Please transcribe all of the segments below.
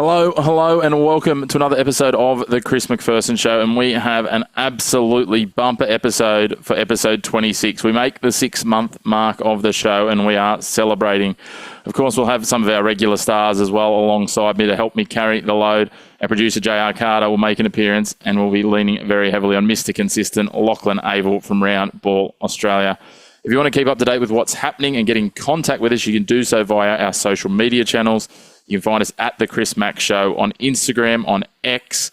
Hello, and welcome to another episode of the Chris Macpherson Show. And we have an absolutely bumper episode for episode 26. We make the 6-month mark of the show, and we are celebrating. Of course, we'll have some of our regular stars as well alongside me to help me carry the load. Our producer, JR Carter, will make an appearance, and we'll be leaning very heavily on Mr. Consistent, Lachlan, Avil from Round Ball, Australia. If you want to keep up to date with what's happening and get in contact with us, you can do so via our social media channels. You can find us at The Chris Mac Show on Instagram, on X,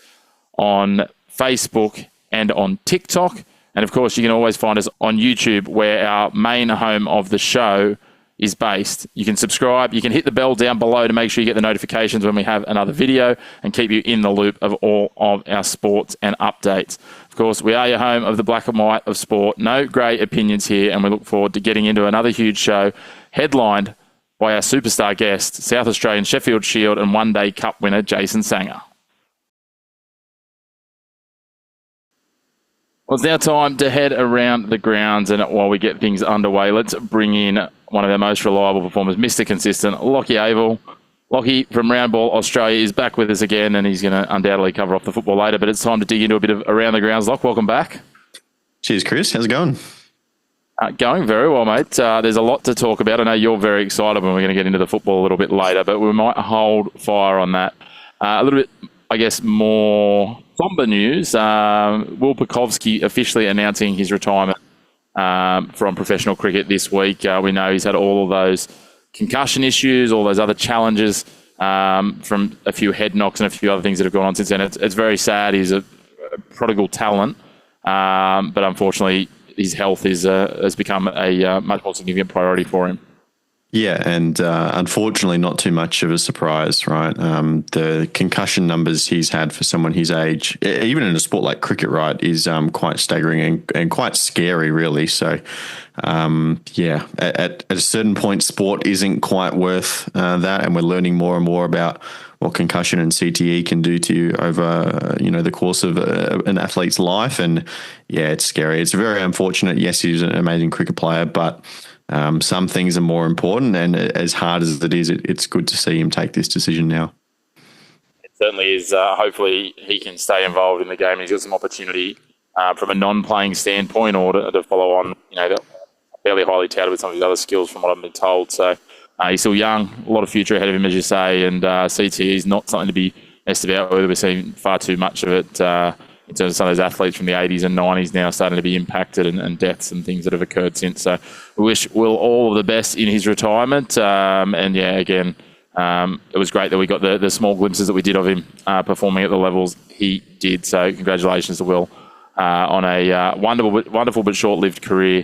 on Facebook, and on TikTok. And, of course, you can always find us on YouTube, where our main home of the show is based. You can subscribe. You can hit the bell down below to make sure you get the notifications when we have another video and keep you in the loop of all of our sports and updates. Of course, we are your home of the black and white of sport. No grey opinions here, and we look forward to getting into another huge show headlined by our superstar guest, South Australian Sheffield Shield and one-day cup winner, Jason Sangha. Well, it's now time to head around the grounds, and while we get things underway, let's bring in one of our most reliable performers, Mr. Consistent, Lockie Avil. Lockie from Round Ball, Australia, is back with us again, and he's going to undoubtedly cover off the football later, but it's time to dig into a bit of around the grounds. Lock, welcome back. Cheers, Chris. How's it going? Going very well, mate. There's a lot to talk about. I know you're very excited when we're going to get into the football a little bit later, but we might hold fire on that. A little bit, I guess, more somber news. Will Pucovski officially announcing his retirement from professional cricket this week. We know he's had all of those concussion issues, all those other challenges from a few head knocks and a few other things that have gone on since then. It's very sad. He's a prodigal talent, but unfortunately, his health has become a much more significant priority for him. Yeah, and unfortunately not too much of a surprise, right? The concussion numbers he's had for someone his age, even in a sport like cricket, right, is quite staggering and quite scary, really. So, at a certain point, sport isn't quite worth that, and we're learning more and more about what concussion and CTE can do to you over, the course of an athlete's life. And yeah, it's scary. It's very unfortunate. Yes, he's an amazing cricket player, but some things are more important. And as hard as it is, it's good to see him take this decision now. It certainly is. Hopefully he can stay involved in the game. He's got some opportunity from a non-playing standpoint, or to follow on, fairly highly touted with some of his other skills from what I've been told. So he's still young, a lot of future ahead of him, as you say, and CTE is not something to be messed about with. We're seeing far too much of it in terms of some of those athletes from the 80s and 90s now starting to be impacted, and deaths and things that have occurred since. So we wish Will all of the best in his retirement. It was great that we got the small glimpses that we did of him performing at the levels he did. So congratulations to Will on a wonderful but short-lived career.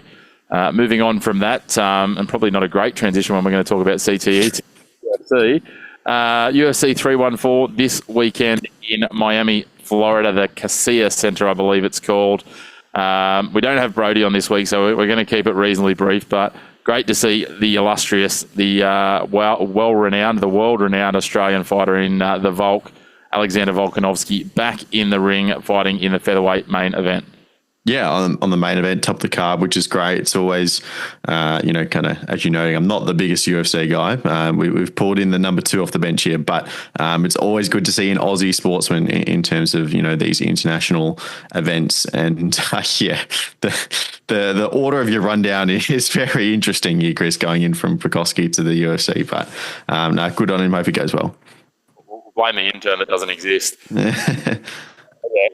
Moving on from that, and probably not a great transition when we're going to talk about CTE to UFC. UFC 314 this weekend in Miami, Florida, the Casilla Center, I believe it's called. We don't have Brody on this week, so we're going to keep it reasonably brief, but great to see the illustrious, the world-renowned Australian fighter in the Volk, Alexander Volkanovski, back in the ring fighting in the featherweight main event. Yeah, on the main event, top of the card, which is great. It's always, kind of, as you know, I'm not the biggest UFC guy. We've pulled in the number 2 off the bench here, but it's always good to see an Aussie sportsman in terms of, these international events. And the order of your rundown is very interesting here, Chris, going in from Pucovski to the UFC. But good on him. Hope it goes well. We'll blame the intern that doesn't exist.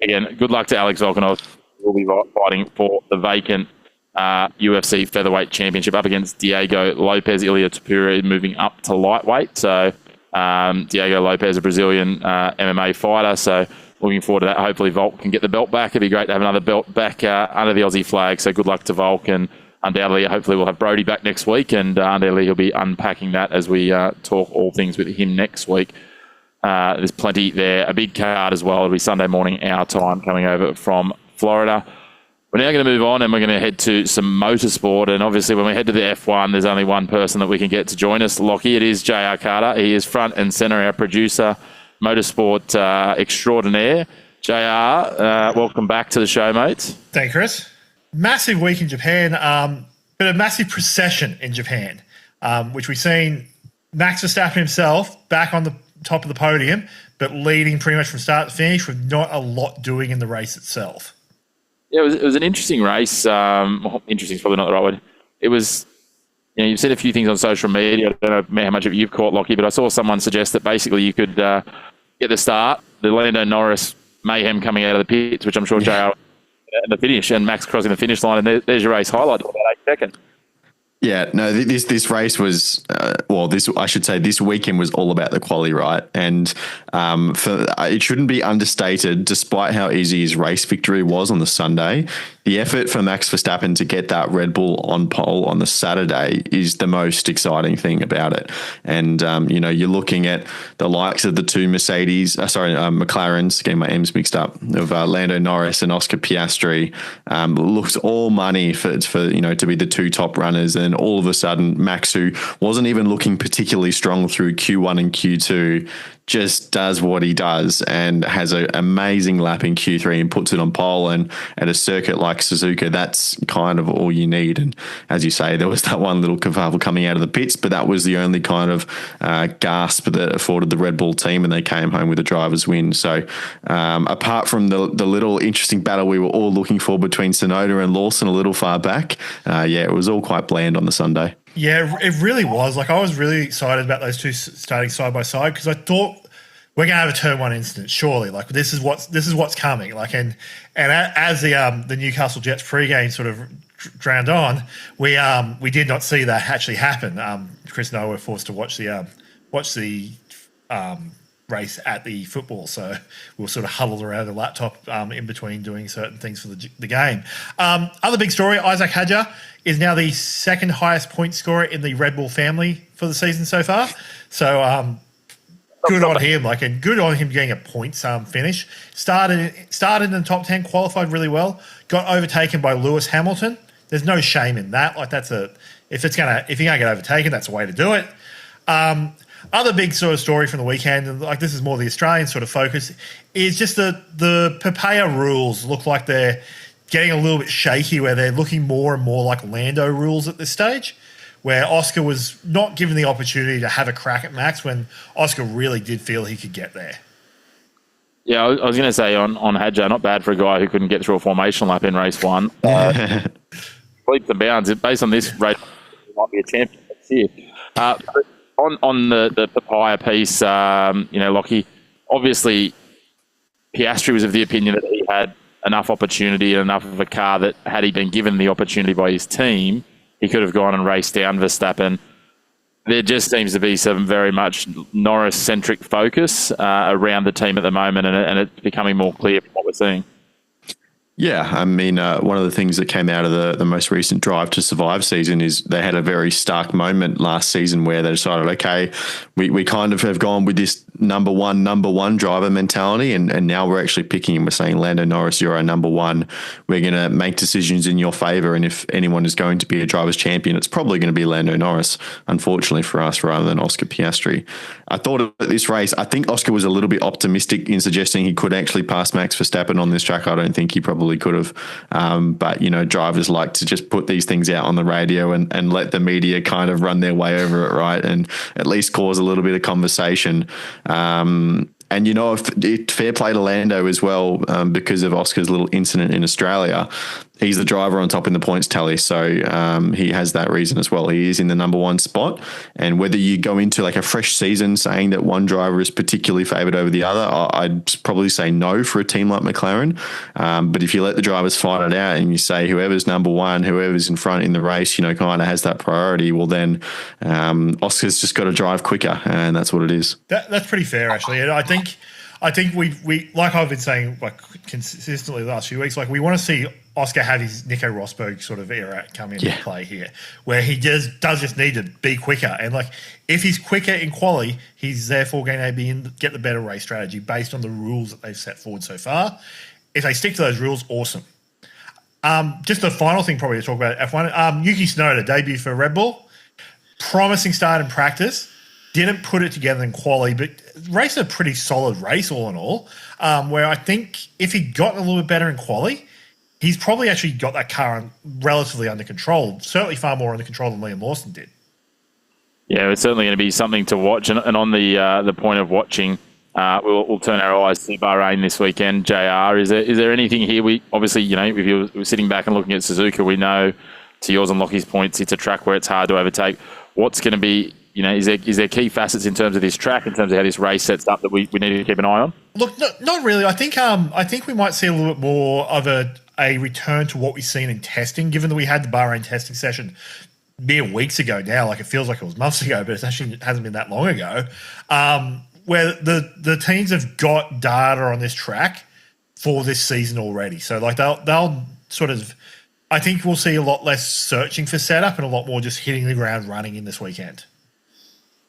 Again, good luck to Alex Volkanovski. Will be fighting for the vacant UFC featherweight championship up against Diego Lopes. Ilia Topuria moving up to lightweight. So Diego Lopes, a Brazilian MMA fighter. So looking forward to that. Hopefully Volk can get the belt back. It'd be great to have another belt back under the Aussie flag. So good luck to Volk, and undoubtedly, hopefully we'll have Brody back next week, and undoubtedly he'll be unpacking that as we talk all things with him next week. There's plenty there. A big card as well. It'll be Sunday morning our time coming over from Florida. We're now going to move on, and we're going to head to some motorsport. And obviously, when we head to the F1, there's only one person that we can get to join us. Lockie, it is JR Carter. He is front and centre, our producer, motorsport extraordinaire. JR, welcome back to the show, mate. Thank you, Chris. Massive week in Japan, but a massive procession in Japan, which we've seen Max Verstappen himself back on top of the podium, but leading pretty much from start to finish with not a lot doing in the race itself. Yeah, it was an interesting race. Interesting is probably not the right word. It was, you've seen a few things on social media. I don't know how much of it you've caught, Lockie, but I saw someone suggest that basically you could get the start, the Lando Norris mayhem coming out of the pits, which I'm sure JR and the finish, and Max crossing the finish line, and there's your race highlight for about 8 seconds. Yeah, no, this race was, this weekend was all about the quali, right? And it shouldn't be understated, despite how easy his race victory was on the Sunday, the effort for Max Verstappen to get that Red Bull on pole on the Saturday is the most exciting thing about it. And, you're looking at the likes of the two McLarens, getting my M's mixed up, of Lando Norris and Oscar Piastri, looks all money for to be the two top runners. And all of a sudden, Max, who wasn't even looking particularly strong through Q1 and Q2, just does what he does and has an amazing lap in Q3 and puts it on pole. And at a circuit like Suzuka, that's kind of all you need. And as you say, there was that one little kerfuffle coming out of the pits, but that was the only kind of gasp that afforded the Red Bull team, and they came home with a driver's win. So apart from the little interesting battle we were all looking for between Tsunoda and Lawson a little far back, it was all quite bland on the Sunday. Yeah, it really was. Like, I was really excited about those two starting side by side because I thought we're going to have a turn one incident, surely. Like, this is what's coming. Like, and as the Newcastle Jets pregame sort of drowned on, we did not see that actually happen. Chris and I were forced to watch the race at the football, so we were sort of huddled around the laptop in between doing certain things for the game. Other big story: Isaac Hadjar is now the second highest point scorer in the Red Bull family for the season so far. So good on him, and good on him getting a points finish. Started in the top 10, qualified really well, got overtaken by Lewis Hamilton. There's no shame in that. Like, if you're going to get overtaken, that's the way to do it. Other big sort of story from the weekend, and like this is more the Australian sort of focus, is just the Papaya rules look like they're getting a little bit shaky, where they're looking more and more like Lando rules at this stage, where Oscar was not given the opportunity to have a crack at Max when Oscar really did feel he could get there. Yeah, I was going to say on Hadjar, not bad for a guy who couldn't get through a formation lap in race one. Leaps and bounds. Based on this race, he might be a champion next year. On the Papaya piece, Lockie, obviously Piastri was of the opinion that he had enough opportunity and enough of a car that had he been given the opportunity by his team, he could have gone and raced down Verstappen. There just seems to be some very much Norris-centric focus around the team at the moment, and it's becoming more clear from what we're seeing. Yeah, I mean, one of the things that came out of the most recent Drive to Survive season is they had a very stark moment last season where they decided, okay, we kind of have gone with this number one driver mentality, and now we're actually picking and we're saying, Lando Norris, you're our number one. We're going to make decisions in your favour, and if anyone is going to be a driver's champion, it's probably going to be Lando Norris, unfortunately for us, rather than Oscar Piastri. I thought of this race, I think Oscar was a little bit optimistic in suggesting he could actually pass Max Verstappen on this track. I don't think he probably could have. But, drivers like to just put these things out on the radio and let the media kind of run their way over it, right? And at least cause a little bit of conversation. And, if fair play to Lando as well, because of Oscar's little incident in Australia, he's the driver on top in the points tally. So he has that reason as well. He is in the number one spot. And whether you go into like a fresh season saying that one driver is particularly favoured over the other, I'd probably say no for a team like McLaren. But if you let the drivers fight it out and you say whoever's number one, whoever's in front in the race, kind of has that priority, well then Oscar's just got to drive quicker, and that's what it is. That's pretty fair, actually. And I think we like I've been saying consistently the last few weeks, we want to see Oscar have his Nico Rosberg sort of era come into play here, where he does just need to be quicker. And if he's quicker in quali, he's therefore going to get the better race strategy based on the rules that they've set forward so far. If they stick to those rules, awesome. Just the final thing probably to talk about F1. Yuki Tsunoda, debut for Red Bull. Promising start in practice. Didn't put it together in quali, but raced a pretty solid race all in all, where I think if he'd gotten a little bit better in quali, he's probably actually got that car relatively under control, certainly far more under control than Liam Lawson did. Yeah, it's certainly going to be something to watch. And on the point of watching, we'll turn our eyes to Bahrain this weekend. JR, is there anything here? We obviously, if you're sitting back and looking at Suzuka, we know, to yours and Lockie's points, it's a track where it's hard to overtake. What's going to be, is there key facets in terms of this track, in terms of how this race sets up that we need to keep an eye on? Look, not really. I think we might see a little bit more of a return to what we've seen in testing, given that we had the Bahrain testing session mere weeks ago now. Like, it feels like it was months ago, but it hasn't been that long ago. Where the teams have got data on this track for this season already. So, like, they'll sort of, I think we'll see a lot less searching for setup and a lot more just hitting the ground running in this weekend.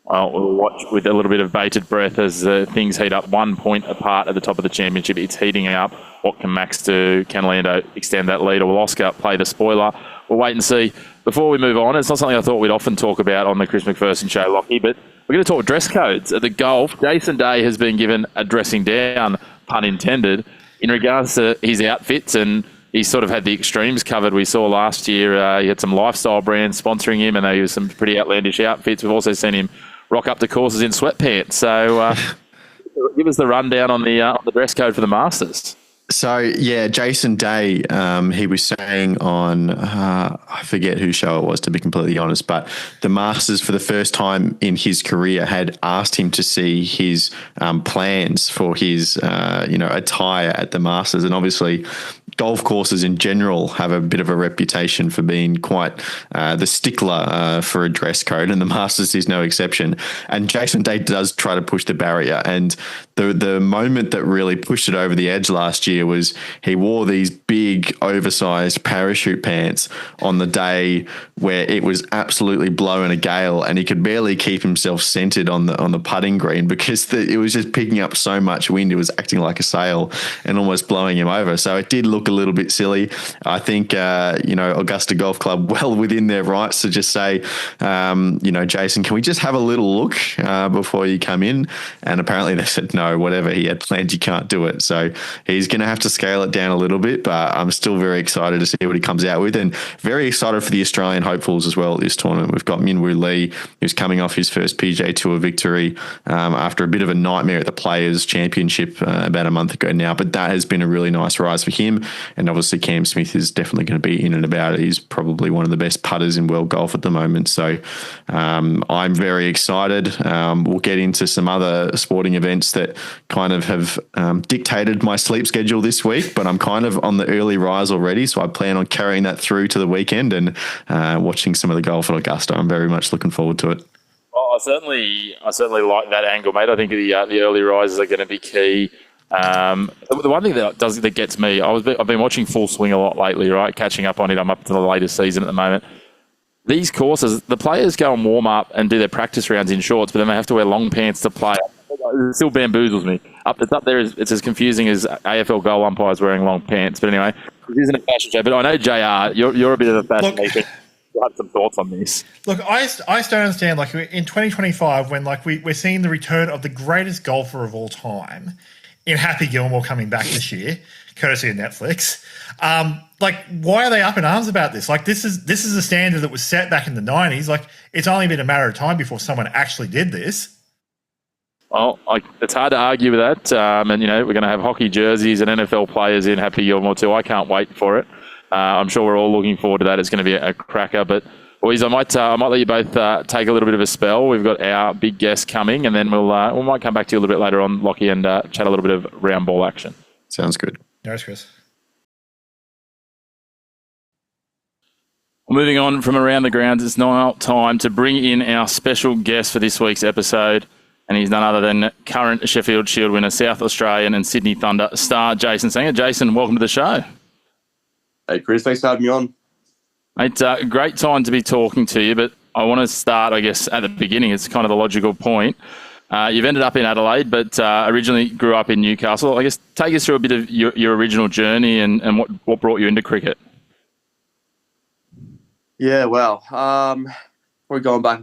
Well, we'll watch with a little bit of bated breath as things heat up 1 point apart at the top of the championship. It's heating up. What can Max do? Can Lando extend that lead, or will Oscar play the spoiler? We'll wait and see. Before we move on, it's not something I thought we'd often talk about on the Chris Macpherson show, Lockie, but we're going to talk dress codes. At the golf, Jason Day has been given a dressing down, pun intended, in regards to his outfits, and he's sort of had the extremes covered. We saw last year he had some lifestyle brands sponsoring him, and they used some pretty outlandish outfits. We've also seen him rock up to courses in sweatpants. So give us the rundown on the dress code for the Masters. So, yeah, Jason Day, he was saying on, I forget whose show it was, to be completely honest, but the Masters, for the first time in his career, had asked him to see his plans for his, attire at the Masters. And obviously, golf courses in general have a bit of a reputation for being quite the stickler for a dress code, and the Masters is no exception. And Jason Day does try to push the barrier. And the moment that really pushed it over the edge last year was he wore these big oversized parachute pants on the day where it was absolutely blowing a gale, and he could barely keep himself centered on the putting green because it was just picking up so much wind. It was acting like a sail and almost blowing him over. So it did look a little bit silly. I think Augusta Golf Club, well within their rights to just say, Jason, can we just have a little look before you come in? And apparently they said no, whatever he had planned, you can't do it. So he's going to have to scale it down a little bit, but I'm still very excited to see what he comes out with, and very excited for the Australian hopefuls as well at this tournament. We've got Minwoo Lee, who's coming off his first PGA Tour victory after a bit of a nightmare at the Players Championship about a month ago now, but that has been a really nice rise for him. And obviously Cam Smith is definitely going to be in and about it. He's probably one of the best putters in world golf at the moment. So I'm very excited. We'll get into some other sporting events that kind of have dictated my sleep schedule this week, but I'm kind of on the early rise already. So I plan on carrying that through to the weekend and watching some of the golf at Augusta. I'm very much looking forward to it. Well, I certainly like that angle, mate. I think the early rises are going to be key. The one thing that gets me, I've been watching Full Swing a lot lately, right? Catching up on it. I'm up to the latest season at the moment. These courses, the players go and warm up and do their practice rounds in shorts, but then they have to wear long pants to play. It still bamboozles me. It's up there. It's as confusing as AFL goal umpires wearing long pants. But anyway, this isn't a fashion show. But I know, JR, you're a bit of a fashion maker. You'll have some thoughts on this. Look, I just don't understand. Like, in 2025, when we're seeing the return of the greatest golfer of all time, in Happy Gilmore coming back this year, courtesy of Netflix. Why are they up in arms about this? Like, this is a standard that was set back in the 90s. Like, it's only been a matter of time before someone actually did this. Well, it's hard to argue with that. And, we're going to have hockey jerseys and NFL players in Happy Gilmore too. I can't wait for it. I'm sure we're all looking forward to that. It's going to be a cracker. But, boys, I might let you both take a little bit of a spell. We've got our big guest coming, and then we might come back to you a little bit later on, Lockie, and chat a little bit of round ball action. Sounds good. No, Chris. Moving on from around the grounds, it's now time to bring in our special guest for this week's episode, and he's none other than current Sheffield Shield winner, South Australian and Sydney Thunder star Jason Sangha. Jason, welcome to the show. Hey, Chris, thanks for having me on. It's a great time to be talking to you, but I want to start, I guess, at the beginning. It's kind of the logical point. You've ended up in Adelaide, but originally grew up in Newcastle. I guess take us through a bit of your original journey and what brought you into cricket. Yeah, well, we're going back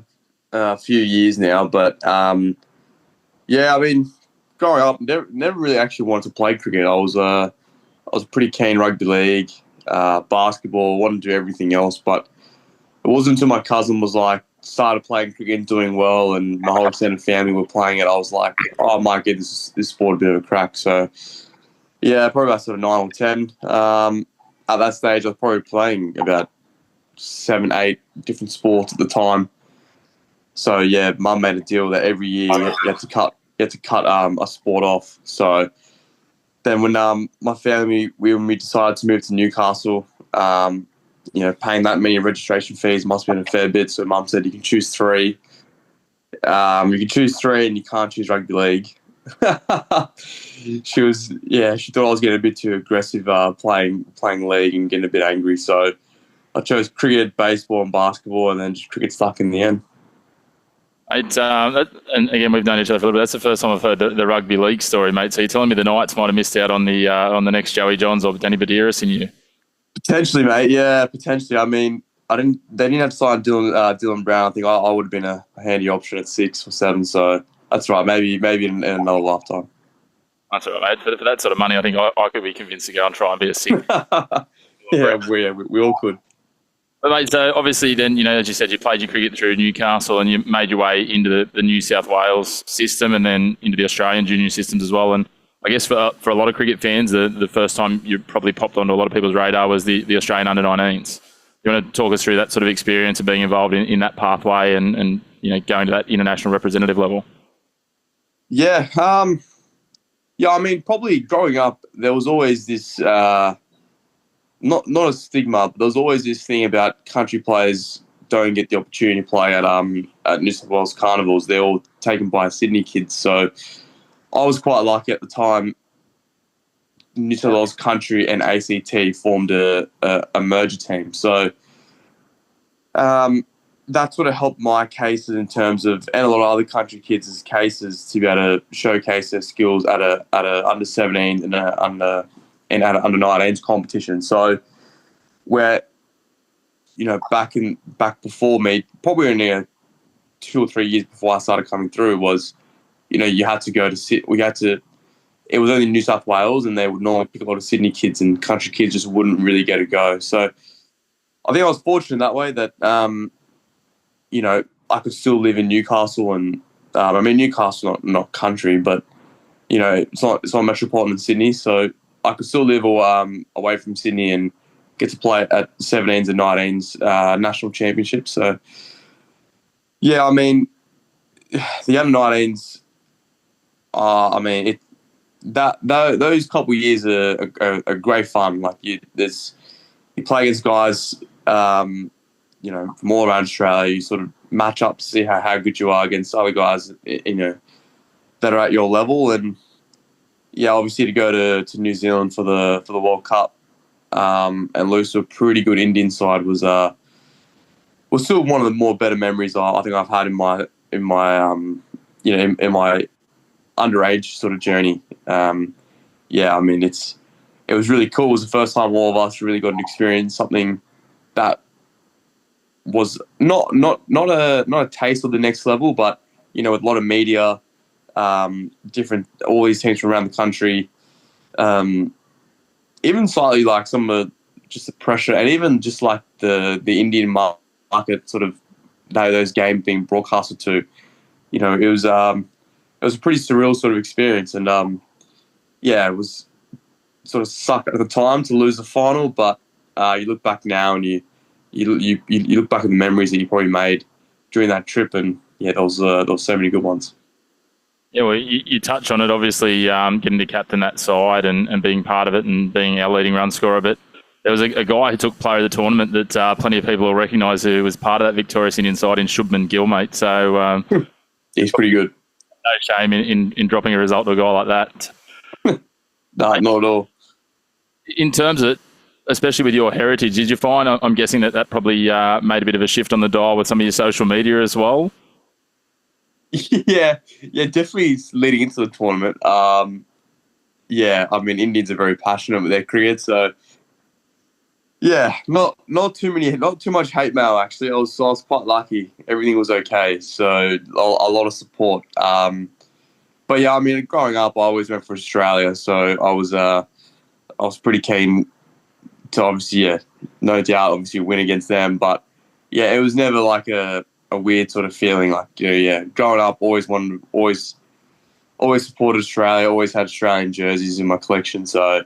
a few years now, but growing up, never really actually wanted to play cricket. I was pretty keen rugby league, basketball, wanted to do everything else, but it wasn't until my cousin was like started playing cricket and doing well, and my whole extended family were playing it, I was like, oh, I might give this sport a bit of a crack. So, yeah, probably about sort of 9 or 10. At that stage, I was probably playing about 7, 8 different sports at the time. So, yeah, Mum made a deal that every year you had to cut a sport off. So then when my family, we decided to move to Newcastle, paying that many registration fees must have been a fair bit. So Mum said, you can choose 3. You can choose 3 and you can't choose rugby league. She thought I was getting a bit too aggressive playing league and getting a bit angry. So I chose cricket, baseball and basketball, and then just cricket stuck in the end. And again, we've known each other for a little bit. That's the first time I've heard the rugby league story, mate. So you're telling me the Knights might have missed out on the next Joey Johns or Danny Badiris in you? Potentially, mate. Yeah, potentially. I mean, they didn't have to sign Dylan Brown. I think I would have been a handy option at 6 or 7. So that's right. Maybe in another lifetime. That's all right, mate. For that sort of money, I think I could be convinced to go and try and be a 6. we all could. But mate, so obviously then, as you said, you played your cricket through Newcastle and you made your way into the New South Wales system and then into the Australian junior systems as well. And I guess for a lot of cricket fans, the first time you probably popped onto a lot of people's radar was the Australian under-19s. You want to talk us through that sort of experience of being involved in that pathway and going to that international representative level? Yeah. I mean, probably growing up, there was always this... Not a stigma, but there was always this thing about country players don't get the opportunity to play at New South Wales carnivals. They're all taken by Sydney kids. So I was quite lucky at the time. New South Wales Country and ACT formed a merger team. So that sort of helped my cases in terms of, and a lot of other country kids' cases, to be able to showcase their skills at a under 17 and at an under 19s competition. So where, back before me, probably only 2 or 3 years before I started coming through was, you had to go to it was only New South Wales and they would normally pick a lot of Sydney kids and country kids just wouldn't really get a go. So I think I was fortunate that way that, I could still live in Newcastle and, Newcastle not country, but, it's not metropolitan in Sydney. So I could still live away from Sydney and get to play at 17s and 19s national championships. So, yeah, I mean, the under-19s, those couple of years are great fun. Like you play against guys, from all around Australia. You sort of match up to see how good you are against other guys, that are at your level. And yeah, obviously to go to New Zealand for the World Cup and lose to a pretty good Indian side was still one of the more better memories I think I've had in my underage sort of journey. It was really cool. It was the first time all of us really got to experience something that was not a taste of the next level, but with a lot of media, all these teams from around the country, even slightly like some of just the pressure, and even just like the Indian market sort of those games being broadcasted to, it was a pretty surreal sort of experience, and it was sort of sucked at the time to lose the final, but you look back now and you look back at the memories that you probably made during that trip, and there was so many good ones. Yeah, well, you touch on it, obviously, getting to captain that side and being part of it and being our leading run scorer. But there was a guy who took player of the tournament that plenty of people will recognise who was part of that victorious Indian side in Shubman Gill, mate. So he's pretty good. No shame in dropping a result to a guy like that. No, not at all. In terms of it, especially with your heritage, did you find, I'm guessing that probably made a bit of a shift on the dial with some of your social media as well? Yeah, definitely leading into the tournament. Indians are very passionate with their cricket, so not too much hate mail actually. I was quite lucky. Everything was okay, so a lot of support. But yeah, growing up, I always went for Australia, so I was pretty keen to obviously, no doubt, obviously win against them. But yeah, it was never like a a weird sort of feeling. Like, growing up, always supported Australia, always had Australian jerseys in my collection. So,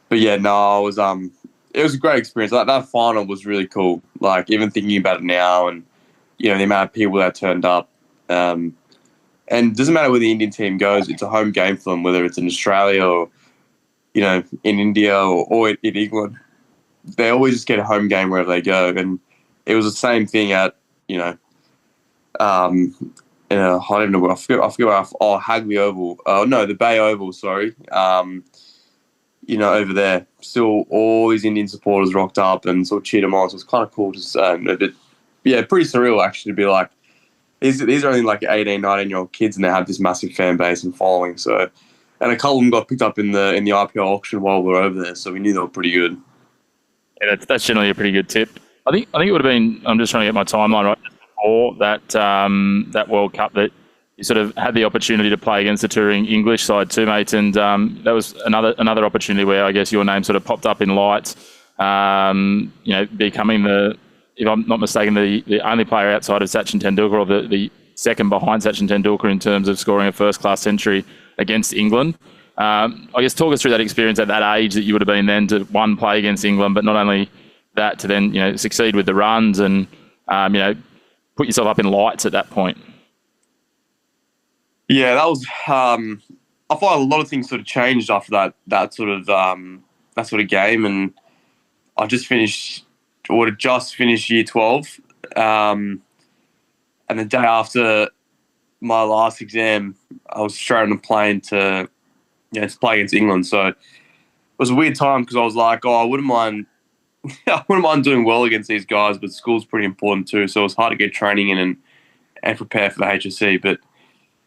but yeah, no, it was a great experience. That final was really cool. Like, even thinking about it now, and the amount of people that turned up. And it doesn't matter where the Indian team goes; it's a home game for them, whether it's in Australia or in India or in England. They always just get a home game wherever they go, and it was the same thing at I don't even know where I forget where Hagley Oval. Oh no, the Bay Oval. Sorry. Over there, still all these Indian supporters rocked up and sort of cheered them on. So it's kind of cool to pretty surreal actually to be like, these are only like 18, 19-year-old kids, and they have this massive fan base and following. So, and a couple of them got picked up in the IPL auction while we were over there, so we knew they were pretty good. Yeah, that's generally a pretty good tip. I think it would have been. I'm just trying to get my timeline right before that World Cup that you sort of had the opportunity to play against the touring English side too, mate, and that was another opportunity where I guess your name sort of popped up in lights. Becoming if I'm not mistaken, the only player outside of Sachin Tendulkar, or the second behind Sachin Tendulkar in terms of scoring a first-class century against England. I guess talk us through that experience at that age that you would have been then to play against England, but not only that, to then succeed with the runs and put yourself up in lights at that point. Yeah, that was. I thought a lot of things sort of changed after that sort of game, and I just finished year 12, and the day after my last exam, I was straight on a plane to play against England. So it was a weird time because I was like, I wouldn't mind doing well against these guys, but school's pretty important too. So it was hard to get training in and prepare for the HSC. But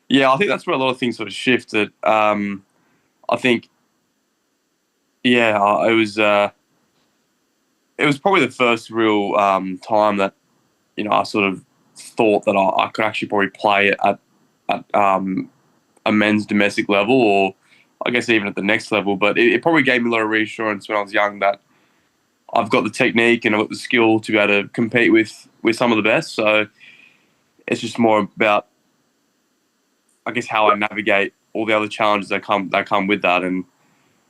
yeah, I think that's where a lot of things sort of shifted. I think, it was probably the first real time that I sort of thought that I could actually probably play at a men's domestic level, or I guess even at the next level. But it probably gave me a lot of reassurance when I was young that I've got the technique and I've got the skill to be able to compete with some of the best. So it's just more about, I guess, how I navigate all the other challenges that come with that. And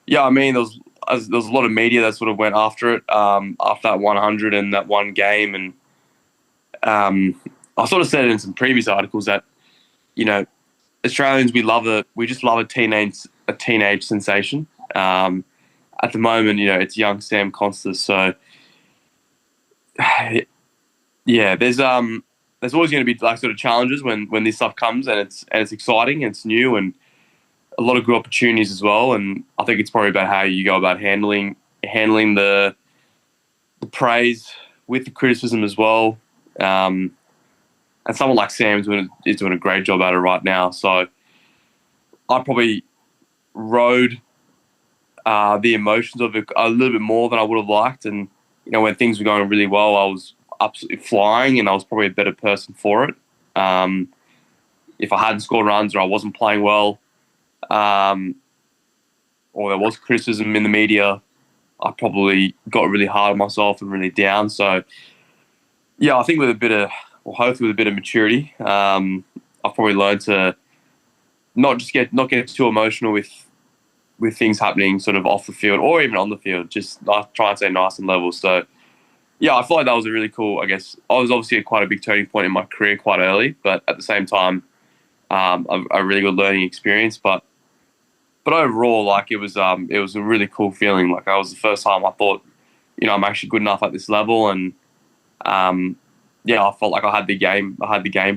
yeah, I mean, there was a lot of media that sort of went after it after that 100 and that one game, and I sort of said it in some previous articles that Australians, we just love a teenage sensation. At the moment, it's young Sam Constas. So yeah, there's always going to be like sort of challenges when this stuff comes, and it's exciting and it's new and a lot of good opportunities as well. And I think it's probably about how you go about handling the praise with the criticism as well. And someone like Sam is doing a great job at it right now. So I probably rode the emotions of it a little bit more than I would have liked. And when things were going really well, I was absolutely flying, and I was probably a better person for it. If I hadn't scored runs or I wasn't playing well, or there was criticism in the media, I probably got really hard on myself and really down. So yeah, I think hopefully with a bit of maturity, I've probably learned to not get too emotional with things happening sort of off the field or even on the field. Just try and stay nice and level. So yeah, I feel like that was a really cool. I guess I was obviously at quite a big turning point in my career quite early, but at the same time, a really good learning experience. But overall, like it was a really cool feeling. Like I was the first time I thought, I'm actually good enough at this level, and I felt like I had the game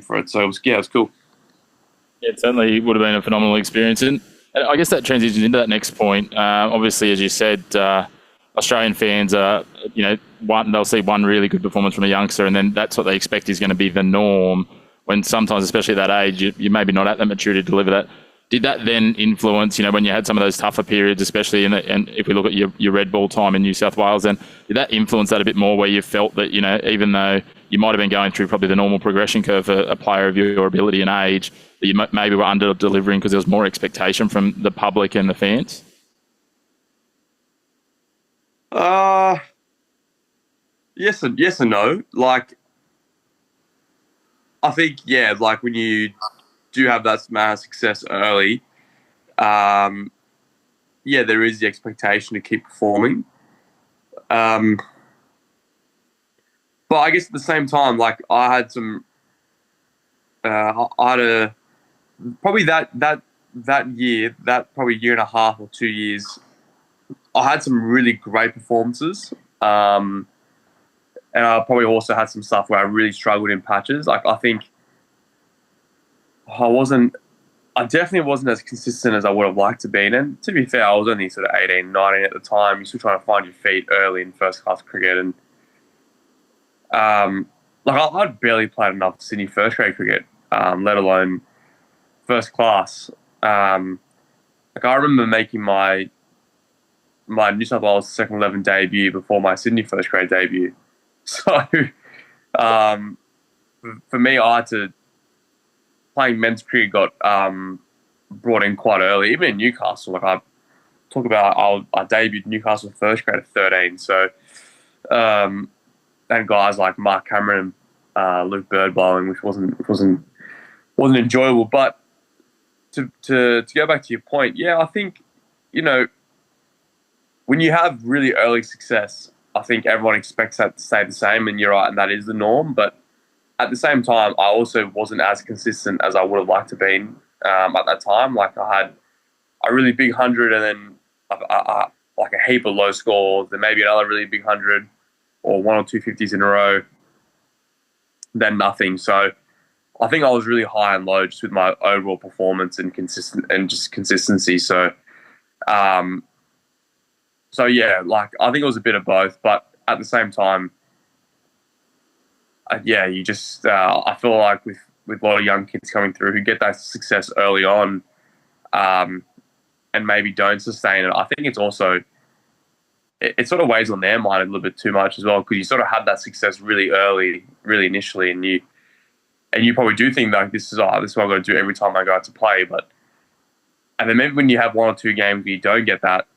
for it. So it was cool. Yeah, it certainly would have been a phenomenal experience. And I guess that transitions into that next point. Obviously, as you said, Australian fans are, they'll see one really good performance from a youngster, and then that's what they expect is going to be the norm. When sometimes, especially at that age, you're maybe not at that maturity to deliver that. Did that then influence, when you had some of those tougher periods, especially and if we look at your red ball time in New South Wales, then did that influence that a bit more, where you felt that, even though you might have been going through probably the normal progression curve for a player of your ability and age, that you maybe were under-delivering because there was more expectation from the public and the fans? Yes and no. Like, I think, yeah, like when you do have that amount of success early, yeah, there is the expectation to keep performing. But I guess at the same time, like I had some, I had a probably that year, that probably year and a half or 2 years, I had some really great performances. And I probably also had some stuff where I really struggled in patches. Like I think I definitely wasn't as consistent as I would have liked to be. And to be fair, I was only sort of 18, 19 at the time. You're still trying to find your feet early in first class cricket. And like I'd barely played enough Sydney first grade cricket, let alone first class. Like I remember making my New South Wales second 11 debut before my Sydney first grade debut. So for me, I had to playing men's cricket got brought in quite early, even in Newcastle. Like I talk about, I debuted Newcastle first grade at 13. So and guys like Mark Cameron and Luke Bird bowling, which wasn't enjoyable. But to go back to your point, yeah, I think when you have really early success, I think everyone expects that to stay the same, and you're right, and that is the norm. But at the same time, I also wasn't as consistent as I would have liked to be at that time. Like I had a really big 100 and then like a heap of low scores, then maybe another really big 100 or 1 or 2 50s in a row, then nothing. So I think I was really high and low just with my overall performance and consistency. So yeah, like I think it was a bit of both, but at the same time, yeah, you just I feel like with a lot of young kids coming through who get that success early on, and maybe don't sustain it, I think it's also it sort of weighs on their mind a little bit too much as well, because you sort of had that success really early, really initially, and you probably do think like this is what I'm going to do every time I go out to play, and then maybe when you have 1 or 2 games where you don't get that,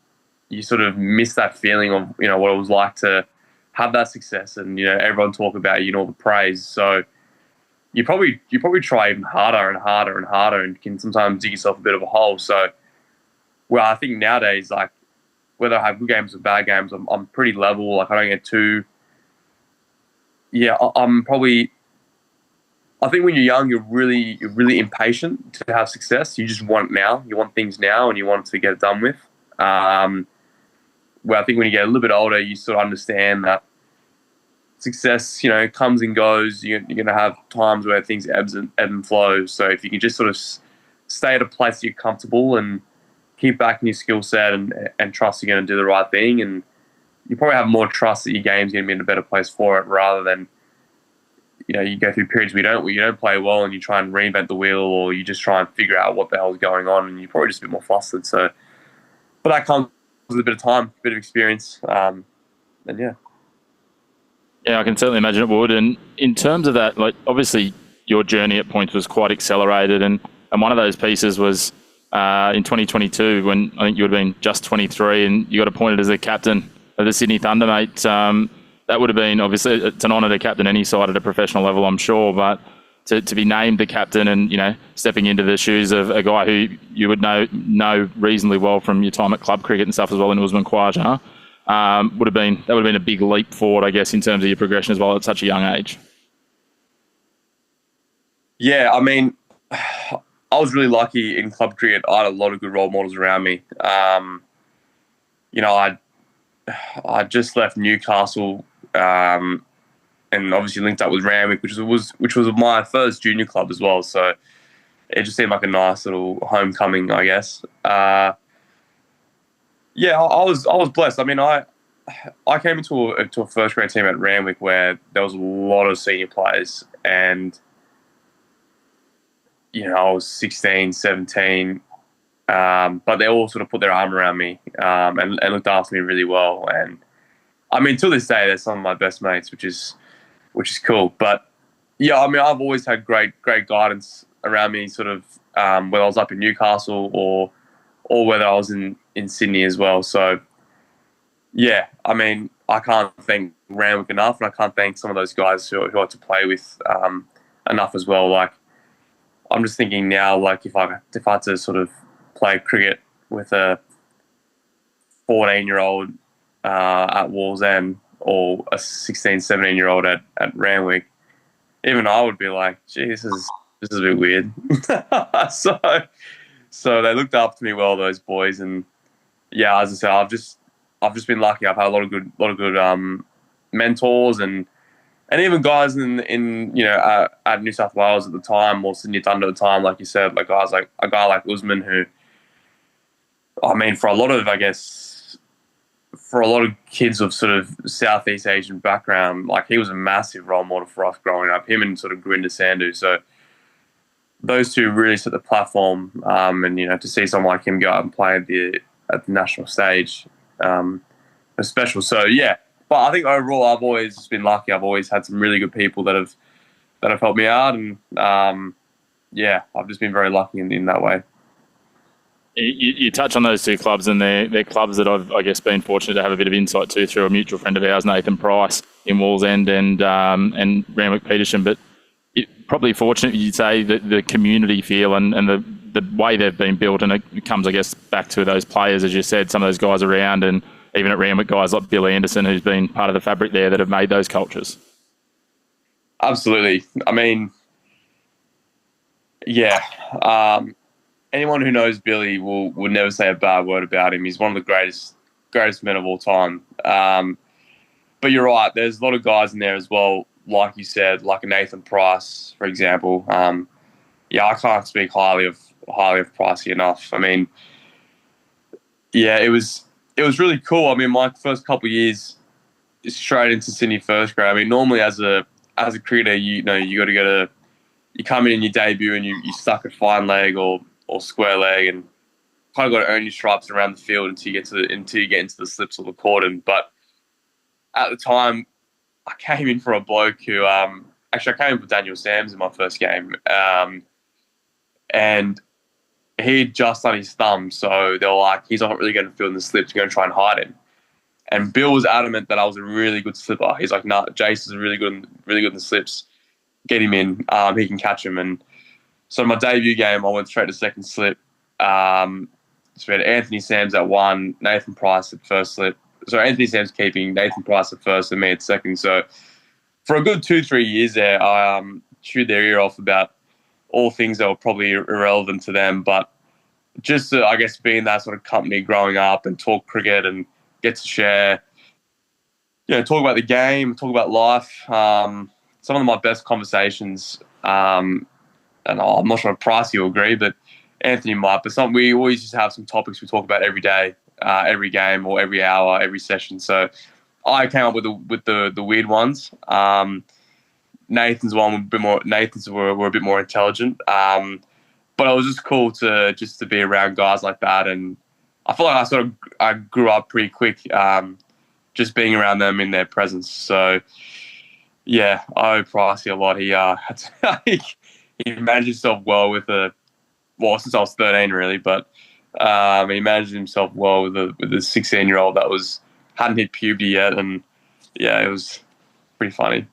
you sort of miss that feeling of what it was like to have that success, and everyone talk about all the praise. So you probably try even harder and harder and harder, and can sometimes dig yourself a bit of a hole. So, well, I think nowadays, like whether I have good games or bad games, I'm pretty level. Like I don't get too. Yeah, I'm probably. I think when you're young, you're really impatient to have success. You just want it now. You want things now, and you want to get it done with. Where I think when you get a little bit older, you sort of understand that success, comes and goes. You're going to have times where things ebb and flow. So if you can just sort of stay at a place that you're comfortable and keep backing your skill set and trust you're going to do the right thing, and you probably have more trust that your game's going to be in a better place for it, rather than you go through periods where you don't play well and you try and reinvent the wheel, or you just try and figure out what the hell's going on, and you're probably just a bit more flustered. So, but that comes with a bit of time, a bit of experience, and yeah. Yeah, I can certainly imagine it would. And in terms of that, like obviously your journey at points was quite accelerated, and one of those pieces was in 2022 when I think you would have been just 23 and you got appointed as the captain of the Sydney Thunder, mate. That would have been, obviously, it's an honour to captain any side at a professional level, I'm sure, but to be named the captain and, stepping into the shoes of a guy who you would know reasonably well from your time at club cricket and stuff as well in Usman Khawaja, would have been a big leap forward, I guess, in terms of your progression as well at such a young age. Yeah, I mean, I was really lucky in club cricket. I had a lot of good role models around me. I just left Newcastle, and obviously linked up with Randwick, which was my first junior club as well. So it just seemed like a nice little homecoming, I guess. I was blessed. I mean, I came into a first grade team at Randwick where there was a lot of senior players, and I was 16, 17, but they all sort of put their arm around me and looked after me really well. And I mean, to this day, they're some of my best mates, which is cool. But yeah, I mean, I've always had great guidance around me, sort of whether I was up in Newcastle or whether I was in Sydney as well. So yeah, I mean, I can't thank Randwick enough, and I can't thank some of those guys who I had to play with enough as well. Like, I'm just thinking now, like if I had to sort of play cricket with a 14-year-old at Wallsend or a 16, 17-year-old at Randwick, even I would be like, gee, this is a bit weird. So they looked up to me well, those boys, and yeah, as I said, I've just been lucky. I've had a lot of good mentors and even guys in at New South Wales at the time, or Sydney Thunder at the time, like you said, like guys like a guy like Usman, who, I mean, for a lot of kids of sort of Southeast Asian background, like he was a massive role model for us growing up. Him and sort of Gurinder Sandhu. So those two really set the platform, and to see someone like him go out and play at the national stage was special. So yeah. But I think overall, I've always been lucky. I've always had some really good people that have helped me out, and I've just been very lucky in that way. You touch on those two clubs, and they're clubs that I've, I guess, been fortunate to have a bit of insight to through a mutual friend of ours, Nathan Price, in Wallsend and Randwick Petersham. But probably fortunate, you'd say, that the community feel and the way they've been built, and it comes, I guess, back to those players, as you said, some of those guys around, and even at Randwick, guys like Bill Anderson, who's been part of the fabric there, that have made those cultures. Absolutely. I mean, yeah. Anyone who knows Billy will never say a bad word about him. He's one of the greatest men of all time. But you're right. There's a lot of guys in there as well, like you said, like a Nathan Price, for example. I can't speak highly of Pricey enough. I mean, yeah, it was really cool. I mean, my first couple of years straight into Sydney first grade. I mean, normally as a cricketer, you got to you come in your debut and you stuck at fine leg or square leg, and kind of got to earn your stripes around the field until you get into the slips or the cordon. But at the time, I came in for a bloke who actually I came in for Daniel Sams in my first game, and he'd just done his thumb, so they were like, he's not really going to field in the slips, you're going to try and hide him. And Bill was adamant that I was a really good slipper. He's like, nah, Jace is really good in the slips. Get him in, he can catch him. And so my debut game, I went straight to second slip. So we had Anthony Sams at one, Nathan Price at first slip. So Anthony Sams keeping, Nathan Price at first, and me at second. So for a good 2-3 years there, I chewed their ear off about all things that were probably irrelevant to them, but just to, I guess, be in that sort of company growing up and talk cricket and get to share, talk about the game, talk about life. Some of my best conversations, and I'm not sure if Pricey will agree, but Anthony might, but we always just have some topics we talk about every day, every game or every hour, every session. So I came up with the weird ones. Nathan's one were a bit more intelligent. But it was just cool to be around guys like that, and I feel like I grew up pretty quick, just being around them in their presence. So yeah, I owe Pricey a lot. He managed himself well since I was 13 really, but he managed himself well with a 16-year-old that hadn't hit puberty yet, and yeah, it was pretty funny.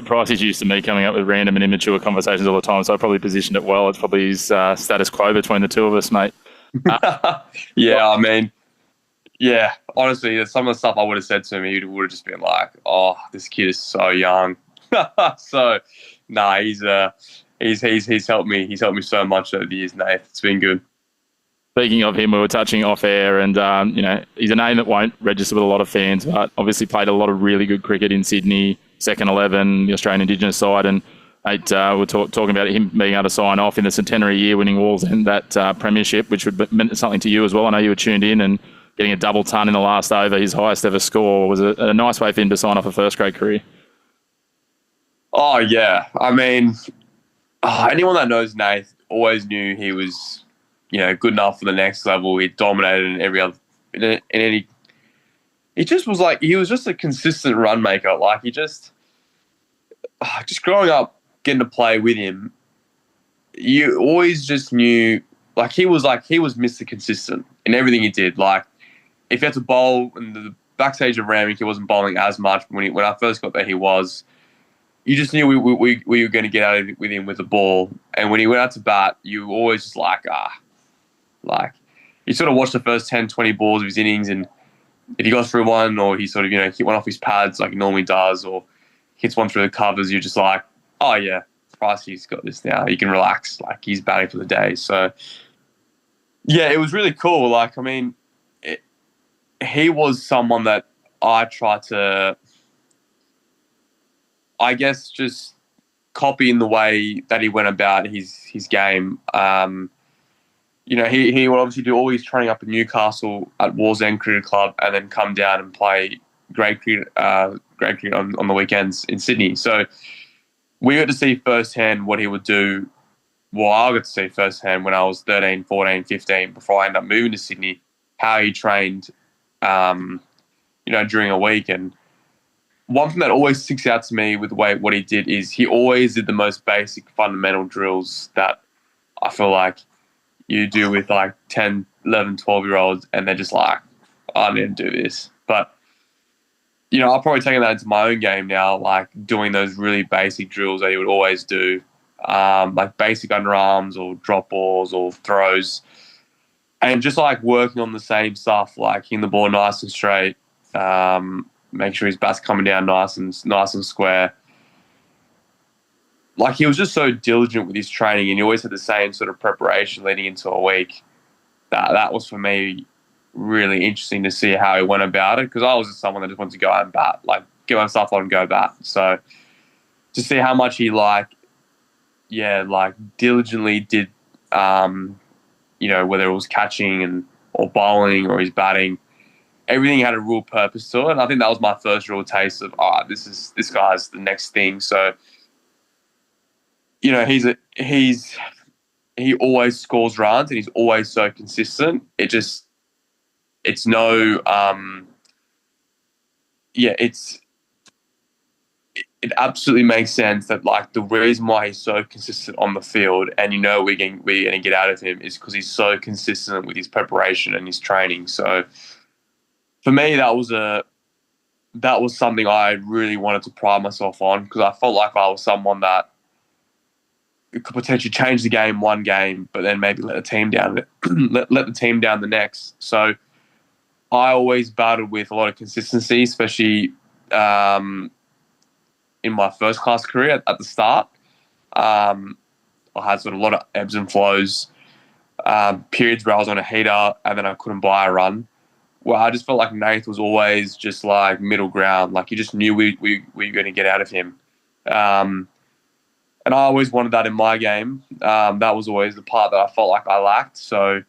Price is used to me coming up with random and immature conversations all the time, so I probably positioned it well. It's probably his status quo between the two of us, mate. Yeah, I mean, yeah, honestly, some of the stuff I would have said to him, he would have just been like, oh, this kid is so young. So, nah, he's helped me. He's helped me so much over the years, Nate. It's been good. Speaking of him, we were touching off air, and he's a name that won't register with a lot of fans, but obviously played a lot of really good cricket in Sydney, second 11, the Australian Indigenous side, and we're talking about him being able to sign off in the centenary year, winning Wallsend that Premiership, which would meant something to you as well. I know you were tuned in, and getting a double ton in the last over, his highest ever score, was a nice way for him to sign off a first grade career. Oh yeah, I mean, anyone that knows Nate always knew he was, good enough for the next level. He dominated in every other, in any. He just was like, he was just a consistent run maker. Like, he just growing up, getting to play with him, you always just knew, he was Mr. Consistent in everything he did. Like, if he had to bowl in the backstage of Randwick, he wasn't bowling as much. When I first got there, he was. you just knew we were going to get out of it with him with the ball. And when he went out to bat, you were always just like, you sort of watch the first 10, 20 balls of his innings, and if he goes through one or he sort of, hit one off his pads like he normally does, or hits one through the covers, you're just like, oh yeah, Pricey's got this now. He can relax. Like, he's batting for the day. So, yeah, it was really cool. Like, I mean, he was someone that I tried to, I guess, just copy in the way that he went about his game. He would obviously do all his training up in Newcastle at Wallsend Cricket Club, and then come down and play grade cricket on the weekends in Sydney. So we got to see firsthand what he would do. Well, I got to see firsthand when I was 13, 14, 15, before I ended up moving to Sydney, how he trained, during a week. And one thing that always sticks out to me with what he did is he always did the most basic fundamental drills that I feel like you do with like 10, 11, 12-year-olds, and they're just like, I need to do this. But, I've probably taken that into my own game now, like doing those really basic drills that he would always do, like basic underarms or drop balls or throws, and just like working on the same stuff, like hitting the ball nice and straight, make sure his bat's coming down nice and square. Like, he was just so diligent with his training, and he always had the same sort of preparation leading into a week. That was, for me, really interesting to see how he went about it, because I was just someone that just wanted to go out and bat, like get my stuff on and go bat. So to see how much he diligently did, whether it was catching or bowling or his batting, everything had a real purpose to it. And I think that was my first real taste of, this guy's the next thing. So, he always scores runs, and he's always so consistent. It absolutely makes sense that, like, the reason why he's so consistent on the field, and we're going to get out of him, is because he's so consistent with his preparation and his training. So for me, that was something I really wanted to pride myself on, because I felt like I was someone that could potentially change the game one game, but then maybe let the team down, let the team down the next. So I always battled with a lot of consistency, especially in my first class career at the start. I had sort of a lot of ebbs and flows, periods where I was on a heater and then I couldn't buy a run. Well, I just felt like Nath was always just like middle ground. Like, you just knew we were going to get out of him. And I always wanted that in my game. That was always the part that I felt like I lacked. So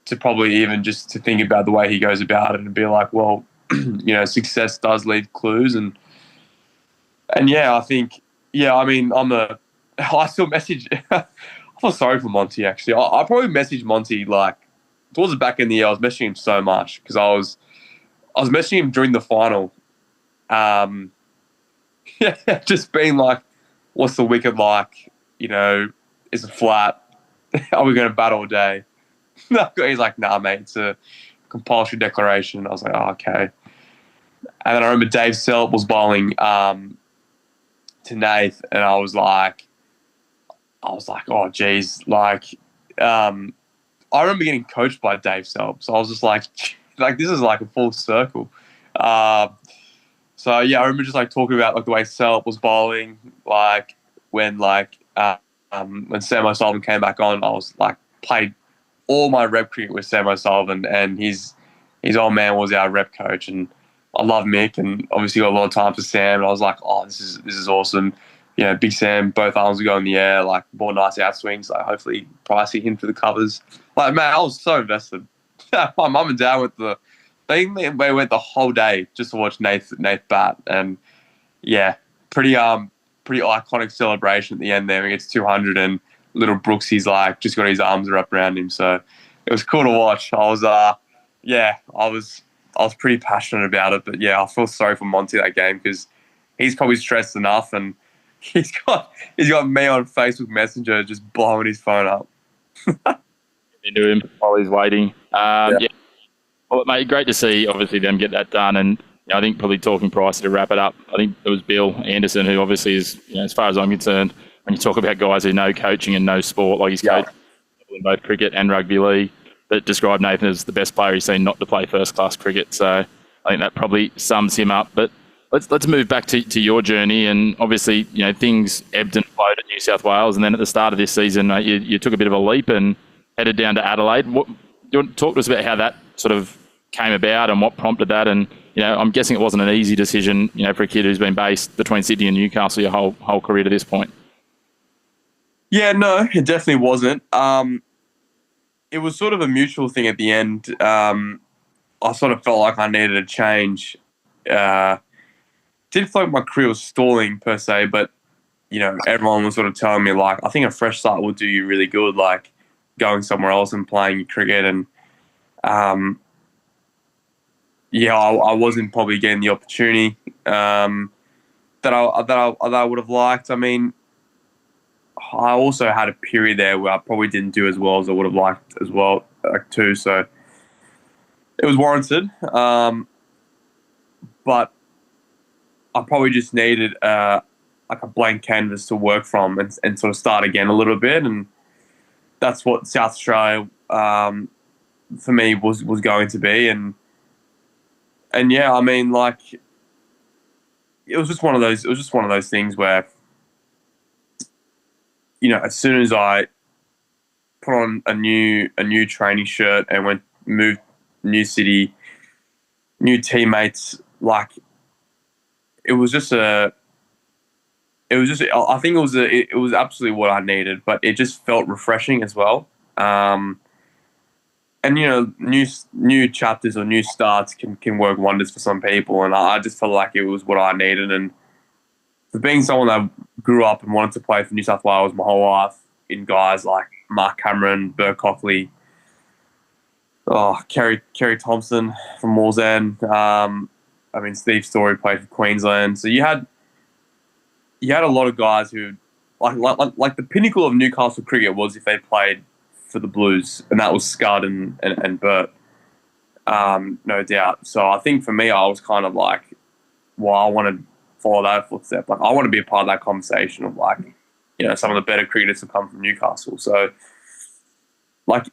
to probably even just to think about the way he goes about it and be like, well, success does leave clues. And yeah, I think, I mean, I still message, I feel sorry for Monty, actually. I probably messaged Monty, like, towards the back end of the year. I was messaging him so much, because I was messaging him during the final. Just being like, what's the wicket like? Is it flat? Are we going to bat all day? He's like, nah, mate, it's a compulsory declaration. I was like, oh, okay. And then I remember Dave Selp was bowling to Nath, and I was like, oh, geez. Like, I remember getting coached by Dave Selp, so I was just like, this is like a full circle. So yeah, I remember just like talking about like the way Selp was bowling, like when Sam O'Sullivan came back on, I was like played all my rep cricket with Sam O'Sullivan, and his old man was our rep coach, and I love Mick, and obviously got a lot of time for Sam, and I was like, oh, this is awesome. Big Sam, both arms would go in the air, like more nice outswings, like hopefully Pricey him for the covers. Like, man, I was so invested. My mum and dad went the whole day just to watch Nath bat, and yeah, pretty iconic celebration at the end there. He gets 200, and little Brooksy's like just got his arms wrapped around him, so it was cool to watch. I was pretty passionate about it, but yeah, I feel sorry for Monty that game, because he's probably stressed enough, and he's got me on Facebook Messenger just blowing his phone up. Into him while he's waiting. Yeah. Well, mate, great to see, obviously, them get that done. And I think probably talking Pricey to wrap it up, I think it was Bill Anderson who obviously is, as far as I'm concerned, when you talk about guys who know coaching and know sport, like he's coached in both cricket and rugby league, that described Nathan as the best player he's seen not to play first-class cricket. So I think that probably sums him up. But let's move back to your journey. And obviously, things ebbed and flowed at New South Wales. And then at the start of this season, you took a bit of a leap and headed down to Adelaide. Do you want to talk to us about how that sort of came about and what prompted that? And, I'm guessing it wasn't an easy decision, for a kid who's been based between Sydney and Newcastle your whole career to this point. Yeah, no, it definitely wasn't. It was sort of a mutual thing at the end. I sort of felt like I needed a change. Didn't feel like my career was stalling per se, but, everyone was sort of telling me, like, I think a fresh start will do you really good, like going somewhere else and playing cricket. And, I wasn't probably getting the opportunity that I would have liked. I mean, I also had a period there where I probably didn't do as well as I would have liked as well, too. So it was warranted. But I probably just needed like a blank canvas to work from and sort of start again a little bit. And that's what South Australia for me was going to be. And yeah, I mean, like, it was just one of those things where, as soon as I put on a new training shirt and moved new city, new teammates, like, it was I think it was absolutely what I needed, but it just felt refreshing as well. And new chapters or new starts can work wonders for some people, and I just felt like it was what I needed. And for being someone that grew up and wanted to play for New South Wales my whole life, in guys like Mark Cameron, Bert Cockley, Kerry Thompson from Wallsend. Steve Story played for Queensland. So you had a lot of guys who, like the pinnacle of Newcastle cricket was if they played for the Blues, and that was Scud and Bert, no doubt. So I think for me, I was kind of like, well, I want to follow that footstep. Like, I want to be a part of that conversation of, like, some of the better cricketers have come from Newcastle. So, like,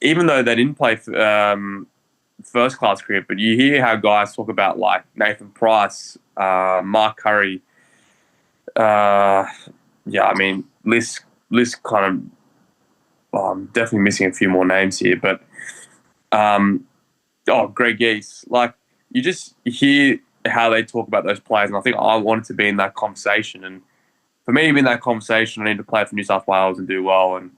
even though they didn't play first class cricket, but you hear how guys talk about, like, Nathan Price, Mark Curry. List kind of. I'm definitely missing a few more names here, but Greg Geese. Like, you just hear how they talk about those players, and I think I wanted to be in that conversation. And for me to be in that conversation, I need to play for New South Wales and do well. And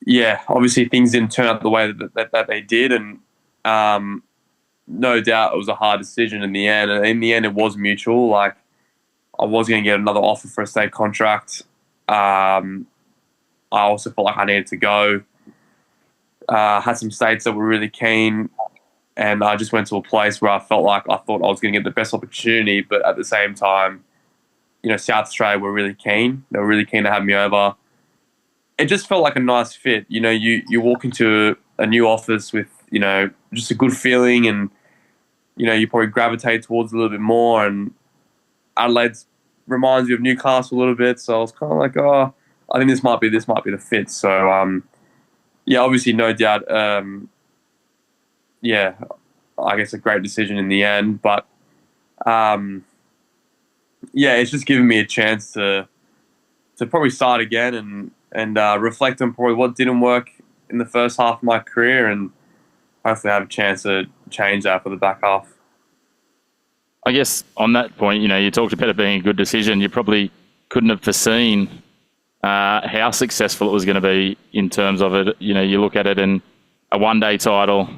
yeah, obviously things didn't turn out the way that they did, and no doubt it was a hard decision in the end. And in the end, it was mutual. Like, I was going to get another offer for a state contract. I also felt like I needed to go. Had some states that were really keen, and I just went to a place where I thought I was going to get the best opportunity, but at the same time, South Australia were really keen. They were really keen to have me over. It just felt like a nice fit. You walk into a new office with, just a good feeling, and, you probably gravitate towards a little bit more. And Adelaide reminds you of Newcastle a little bit, so I was kind of like, I think this might be the fit. So, obviously, no doubt, I guess a great decision in the end. But, it's just given me a chance to probably start again and reflect on probably what didn't work in the first half of my career, and hopefully have a chance to change that for the back half. I guess on that point, you talked about it being a good decision. You probably couldn't have foreseen how successful it was going to be in terms of it. You look at it in a one-day title,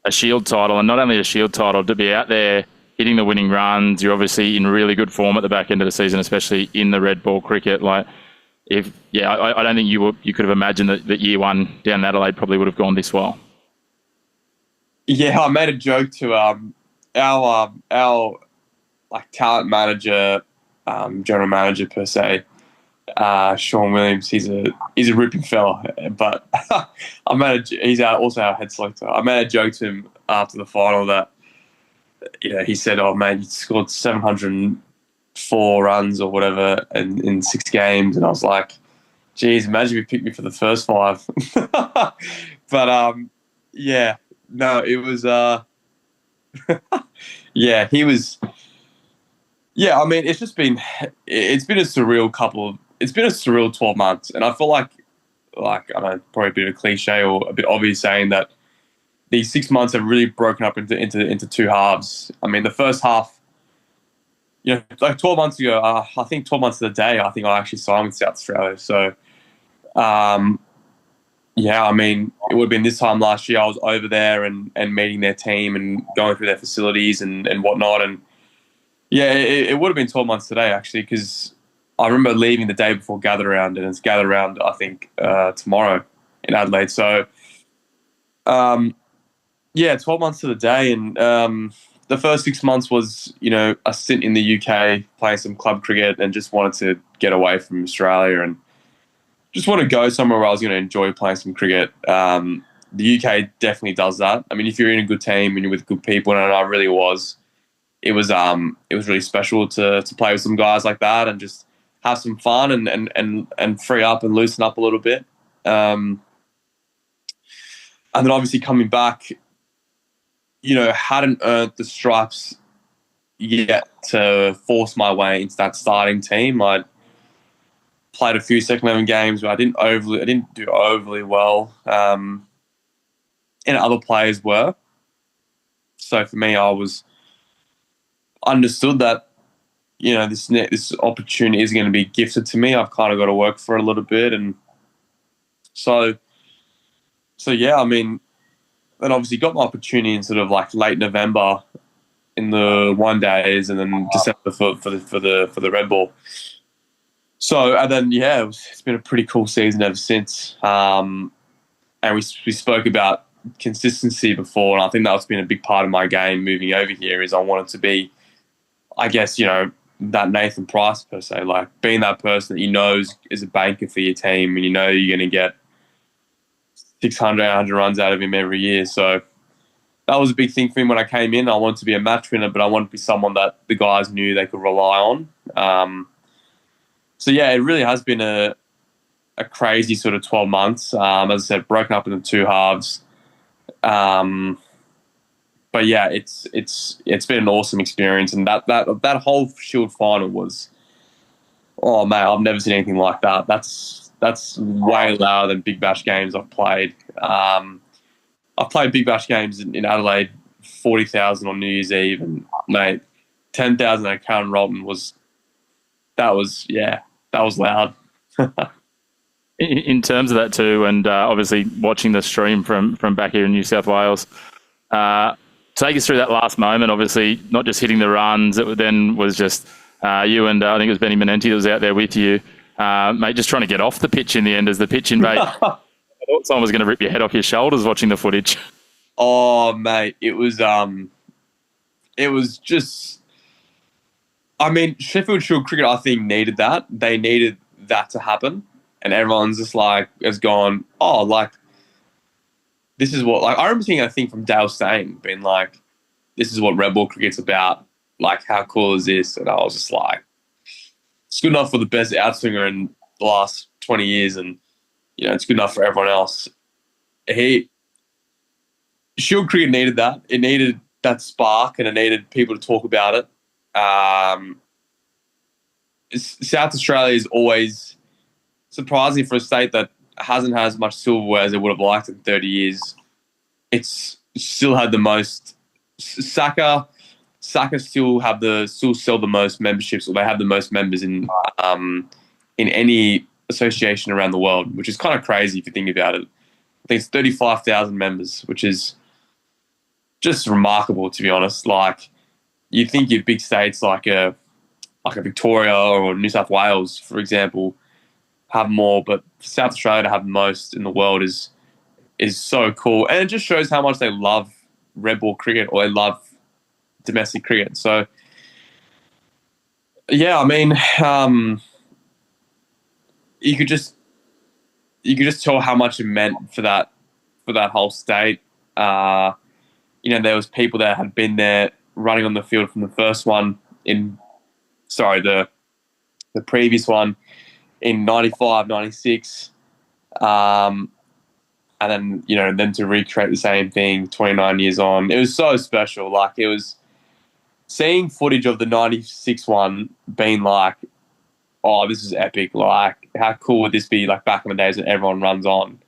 a Shield title, and not only a Shield title, to be out there hitting the winning runs. You're obviously in really good form at the back end of the season, especially in the red ball cricket. Like, I don't think you could have imagined that year one down in Adelaide probably would have gone this well. Yeah, I made a joke to our like talent manager, general manager per se. Sean Williams, he's a ripping fella, but he's also our head selector. I made a joke to him after the final that he said, "Oh man, you scored 704 runs or whatever in 6 games," and I was like, "Geez, imagine if you picked me for the first 5." But yeah, no, it was yeah, he was. Yeah, I mean, it's been a surreal 12 months, and I feel like I don't know, probably a bit of a cliche or a bit obvious saying that these 6 months have really broken up into two halves. I mean, the first half, like 12 months ago, I think 12 months to the day, I think I actually signed with South Australia. So, yeah, I mean, it would have been this time last year. I was over there and meeting their team and going through their facilities and whatnot. And yeah, it would have been 12 months today, actually, because I remember leaving the day before gather round, and it's gather round, I think, tomorrow in Adelaide. So, yeah, 12 months to the day. And the first 6 months was, a stint in the UK playing some club cricket and just wanted to get away from Australia and just want to go somewhere where I was going to enjoy playing some cricket. The UK definitely does that. I mean, if you're in a good team and you're with good people, and I really was, it was really special to play with some guys like that and just have some fun and free up and loosen up a little bit. And then obviously coming back, hadn't earned the stripes yet to force my way into that starting team. I played a few second 11 games where I didn't do overly well, and other players were. So for me, I was understood that this opportunity is going to be gifted to me. I've kind of got to work for it a little bit, and so yeah. I mean, then obviously got my opportunity in sort of like late November in the 1 days, and then December for the Red Bull. So and then yeah, it's been a pretty cool season ever since. And we spoke about consistency before, and I think that's been a big part of my game moving over here. Is I wanted to be, I guess, that Nathan Price per se, like being that person that is a banker for your team, and you're going to get 600, 800 runs out of him every year. So that was a big thing for me when I came in. I wanted to be a match winner, but I wanted to be someone that the guys knew they could rely on. So yeah, it really has been a crazy sort of 12 months. As I said, broken up into two halves. But yeah, it's been an awesome experience, and that whole Shield final was, oh man, I've never seen anything like that. That's way louder than Big Bash games I've played. I've played Big Bash games in Adelaide, 40,000 on New Year's Eve, and mate, 10,000 at Carlton Rolton was loud. In terms of that too, and obviously watching the stream from back here in New South Wales, take us through that last moment. Obviously, not just hitting the runs, it then was just you and I think it was Benny Manenti that was out there with you, mate, just trying to get off the pitch in the end as the pitch invade. I thought someone was going to rip your head off your shoulders watching the footage. Oh, mate, it was just. I mean, Sheffield Shield cricket, I think, needed that. They needed that to happen, and everyone's just like has gone, oh, like this is what, like I remember seeing a thing from Dale Steyn being like, this is what red ball cricket's about. Like, how cool is this? And I was just like, it's good enough for the best outswinger in the last 20 years, and it's good enough for everyone else. Shield cricket needed that. It needed that spark, and it needed people to talk about it. South Australia is always surprising for a state that hasn't had as much silverware as it would have liked in 30 years. It's still had the most. Saka still sell the most memberships, or they have the most members in any association around the world, which is kind of crazy if you think about it. I think it's 35,000 members, which is just remarkable, to be honest. Like, you think your big states like a Victoria or New South Wales, for example, have more, but South Australia to have the most in the world is so cool, and it just shows how much they love red ball cricket, or they love domestic cricket. So yeah, I mean, you could just tell how much it meant for that whole state. There was people that had been there running on the field from the first one the previous one in 95, 96. And then, then to recreate the same thing 29 years on. It was so special. Like, it was seeing footage of the 96 one being like, oh, this is epic. Like, how cool would this be, like, back in the days when everyone runs on?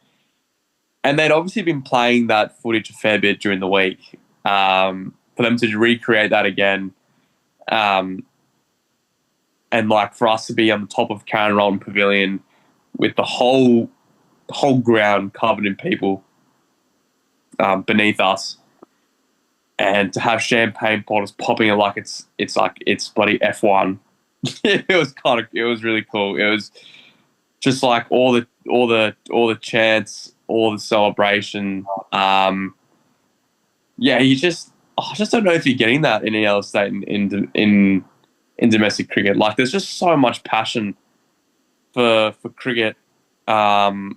And they'd obviously been playing that footage a fair bit during the week. For them to recreate that again, and, like, for us to be on the top of Karen Rolton Pavilion with the whole ground covered in people beneath us, and to have champagne bottles popping like it's bloody F1. It was really cool. It was just like all the chants, all the celebration. I just don't know if you're getting that in any other state in domestic cricket. Like, there's just so much passion for cricket in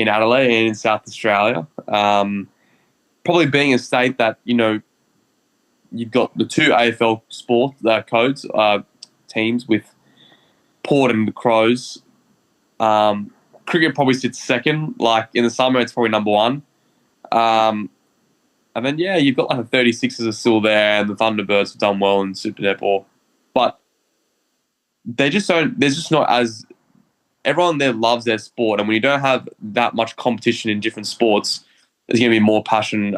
Adelaide and in South Australia. Probably being a state that, you've got the two AFL sport codes teams with Port and the Crows. Cricket probably sits second. Like, in the summer, it's probably number one. And then, you've got like the 36ers are still there, and the Thunderbirds have done well in Super Netball. But they just don't, there's just not as, everyone there loves their sport. And when you don't have that much competition in different sports, there's going to be more passion,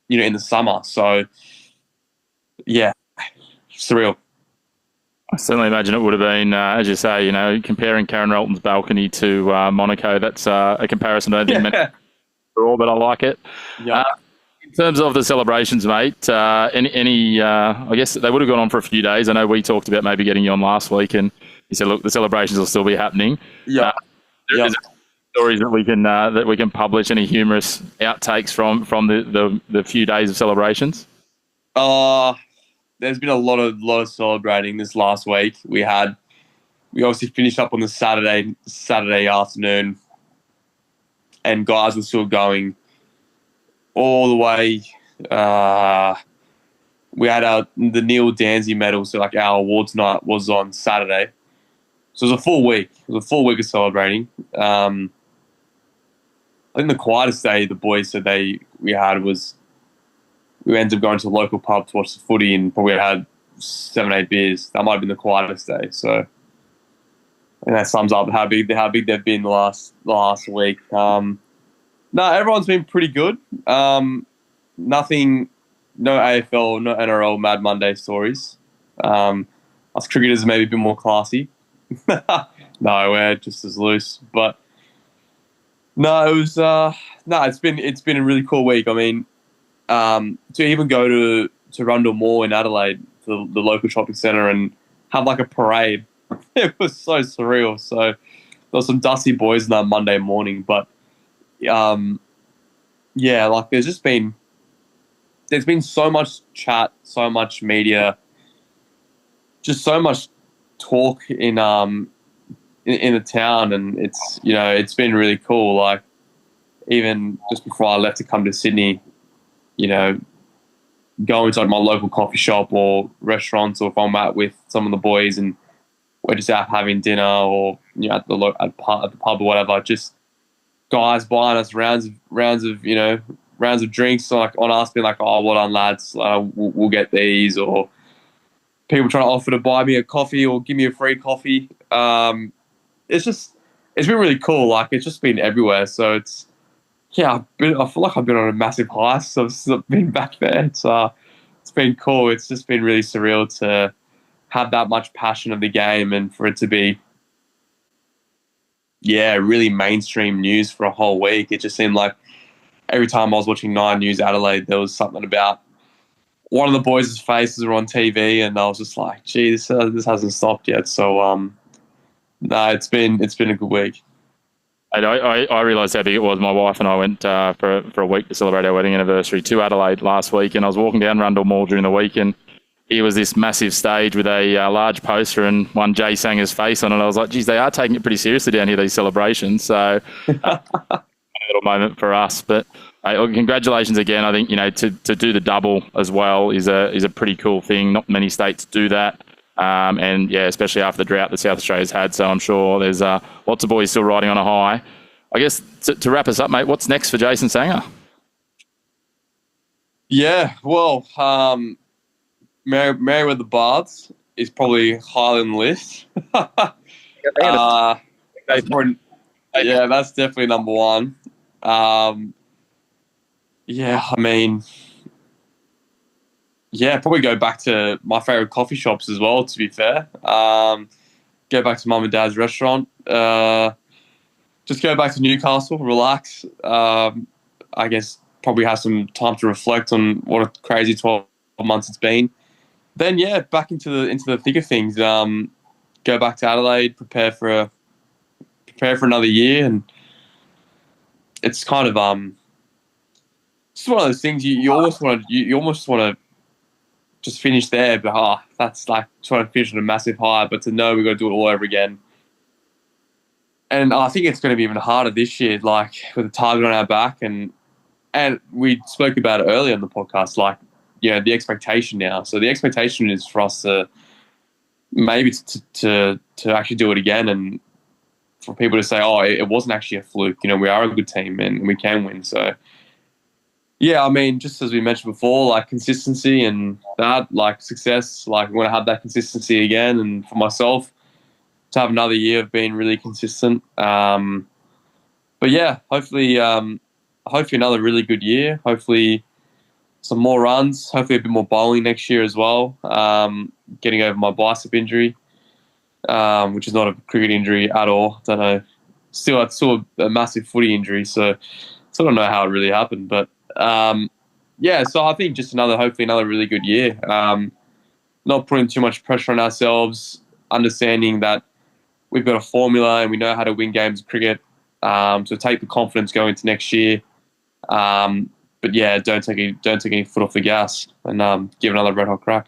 in the summer. So, yeah, surreal. I certainly imagine it would have been, as you say, comparing Karen Rolton's balcony to Monaco. That's a comparison I don't think many for all, but I like it. Yeah. In terms of the celebrations, mate, any I guess they would have gone on for a few days. I know we talked about maybe getting you on last week, and you said, look, the celebrations will still be happening. Yeah. There's stories that we can publish. Any humorous outtakes from the few days of celebrations? There's been a lot of celebrating this last week. We obviously finished up on the Saturday afternoon, and guys were still going all the way. We had the Neil Danzy medal, so like our awards night was on Saturday. So it was a full week. It was a full week of celebrating. I think the quietest day the boys said we had was we ended up going to a local pub to watch the footy and probably had 7-8 beers. That might have been the quietest day. So, and that sums up how big they've been the last week. No, everyone's been pretty good. Nothing, no AFL, no NRL Mad Monday stories. Us cricketers maybe a bit more classy. No, we're just as loose. But no, it was it's been a really cool week. I mean, to even go to Rundle Mall in Adelaide, to the local shopping centre, and have like a parade, it was so surreal. So there was some dusty boys on that Monday morning, but like there's been so much chat, so much media, just so much talk in the town, and it's been really cool. Like, even just before I left to come to Sydney, going to like my local coffee shop or restaurants, or if I'm out with some of the boys and we're just out having dinner, or at the pub or whatever, just guys buying us rounds of drinks, so like on us being like, oh, well done lads, we'll get these, or people trying to offer to buy me a coffee or give me a free coffee. It's been really cool. Like, it's just been everywhere. So it's, I feel like I've been on a massive high since I've been back there. It's been cool. It's just been really surreal to have that much passion of the game, and for it to be, really mainstream news for a whole week. It just seemed like every time I was watching 9 News Adelaide, there was something about one of the boys' faces were on TV, and I was just like, gee, this hasn't stopped yet. So, no, it's been a good week. I realised how big it was. My wife and I went for a week to celebrate our wedding anniversary to Adelaide last week, and I was walking down Rundle Mall during the week, and here was this massive stage with a large poster and one Jay Sanghas face on it. I was like, geez, they are taking it pretty seriously down here, these celebrations. So a little moment for us. But Congratulations again. I think, to do the double as well is a pretty cool thing. Not many states do that. And yeah, especially after the drought that South Australia's had. So I'm sure there's lots of boys still riding on a high. I guess to wrap us up, mate, what's next for Jason Sangha? Yeah, well, Married with the Bards is probably high on the list. That's definitely number one. Probably go back to my favourite coffee shops as well, to be fair. Go back to Mum and Dad's restaurant. Just go back to Newcastle, relax. I guess probably have some time to reflect on what a crazy 12 months it's been. Then, back into the thick of things. Go back to Adelaide, prepare for another year, and it's kind of it's one of those things you almost want to just finish there, but that's like trying to finish on a massive high. But to know we've got to do it all over again, and I think it's going to be even harder this year, like with the target on our back, and we spoke about it earlier in the podcast, like the expectation now. So the expectation is for us to maybe to actually do it again, and for people to say, oh, it wasn't actually a fluke. We are a good team and we can win. So, yeah, I mean, just as we mentioned before, like consistency and that, like success, like we want to have that consistency again. And for myself, to have another year of being really consistent. But yeah, hopefully another really good year. Hopefully some more runs. Hopefully a bit more bowling next year as well. Getting over my bicep injury. Which is not a cricket injury at all. Don't know. It's still a massive footy injury, so I don't know how it really happened. But so I think just hopefully another really good year. Not putting too much pressure on ourselves, understanding that we've got a formula and we know how to win games of cricket. So take the confidence going into next year. But yeah, don't take any foot off the gas and give another red hot crack.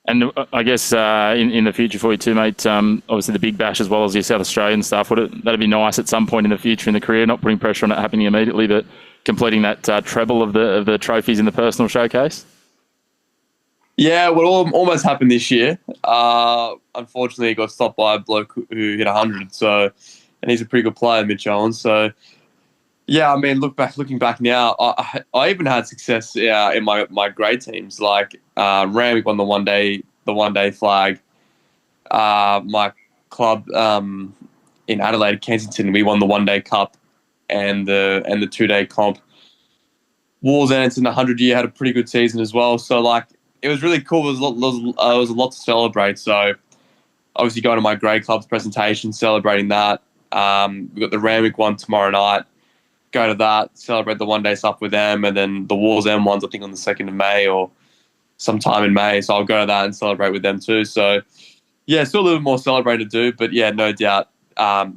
And I guess in the future for you too, mate, obviously the Big Bash as well as your South Australian stuff, that'd be nice at some point in the future in the career, not putting pressure on it happening immediately, but completing that treble of the trophies in the personal showcase? Yeah, well, almost happened this year. Unfortunately, it got stopped by a bloke who hit 100, and he's a pretty good player, Mitch Owens. So, yeah, I mean, looking back now, I even had success in my grade teams. Like Randwick won the one day flag. My club in Adelaide, Kensington, we won the 1 day cup and the 2 day comp. Wallsends in the 100 year had a pretty good season as well. So like it was really cool. There was a lot to celebrate. So obviously going to my grade club's presentation, celebrating that. We've got the Randwick one tomorrow night. Go to that, celebrate the 1 day stuff with them, and then the Wallsend ones I think on the 2nd of May or sometime in May. So I'll go to that and celebrate with them too. So yeah, still a little bit more celebrating to do, but yeah, no doubt.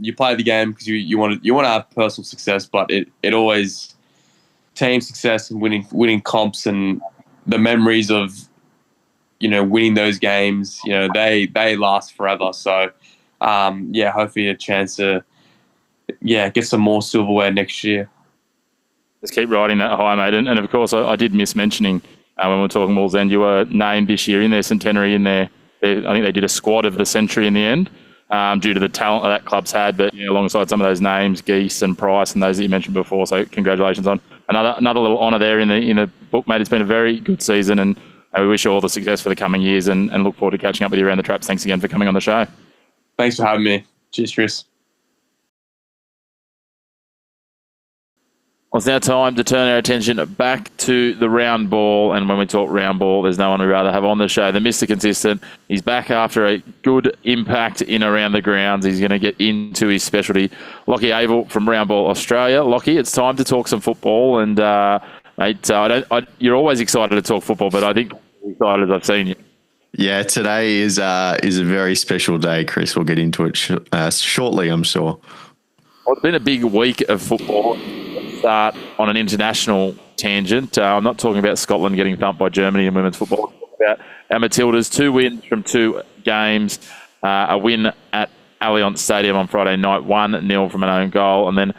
You play the game because you want to have personal success, but it always team success and winning comps and the memories of winning those games. They last forever. So hopefully a chance to get some more silverware next year. Let's keep riding that high, mate. And of course, I did miss mentioning when we were talking Wallsend, you were named this year in their centenary. I think they did a squad of the century in the end, due to the talent that club's had. But alongside some of those names, Geese and Price and those that you mentioned before. So congratulations on another little honour there in the book, mate. It's been a very good season, and we wish you all the success for the coming years, and look forward to catching up with you around the traps. Thanks again for coming on the show. Thanks for having me. Cheers, Chris. Well, it's now time to turn our attention back to the round ball. And when we talk round ball, there's no one we'd rather have on the show than Mr. Consistent. He's back after a good impact in around the grounds. He's going to get into his specialty. Lachie Avil from Round Ball Australia. Lachie, it's time to talk some football. And, mate, you're always excited to talk football, but I think as excited as I've seen you. Yeah, today is a very special day, Chris. We'll get into it shortly, I'm sure. Well, it's been a big week of football. Start on an international tangent. I'm not talking about Scotland getting thumped by Germany in women's football. I'm talking about our Matildas, 2 wins from 2 games, a win at Allianz Stadium on Friday night, 1-0 from an own goal, and then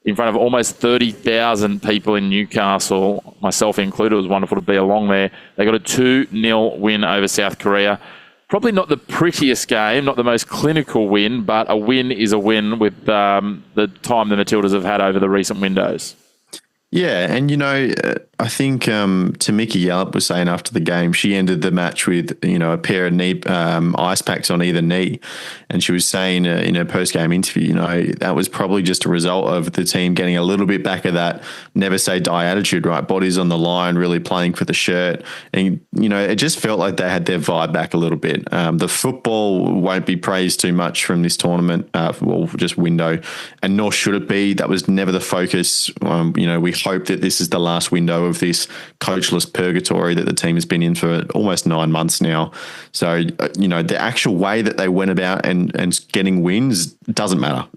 in front of almost 30,000 people in Newcastle, myself included. It was wonderful to be along there. They got a 2-0 win over South Korea. Probably not the prettiest game, not the most clinical win, but a win is a win with the time the Matildas have had over the recent windows. Yeah, and I think Tamika Yallop was saying after the game, she ended the match with a pair of knee ice packs on either knee, and she was saying in her post game interview, that was probably just a result of the team getting a little bit back of that never say die attitude, right? Bodies on the line, really playing for the shirt, and it just felt like they had their vibe back a little bit. The football won't be praised too much from this tournament, just window, and nor should it be. That was never the focus. We hope that this is the last window of this coachless purgatory that the team has been in for almost 9 months now. So, the actual way that they went about and getting wins doesn't matter.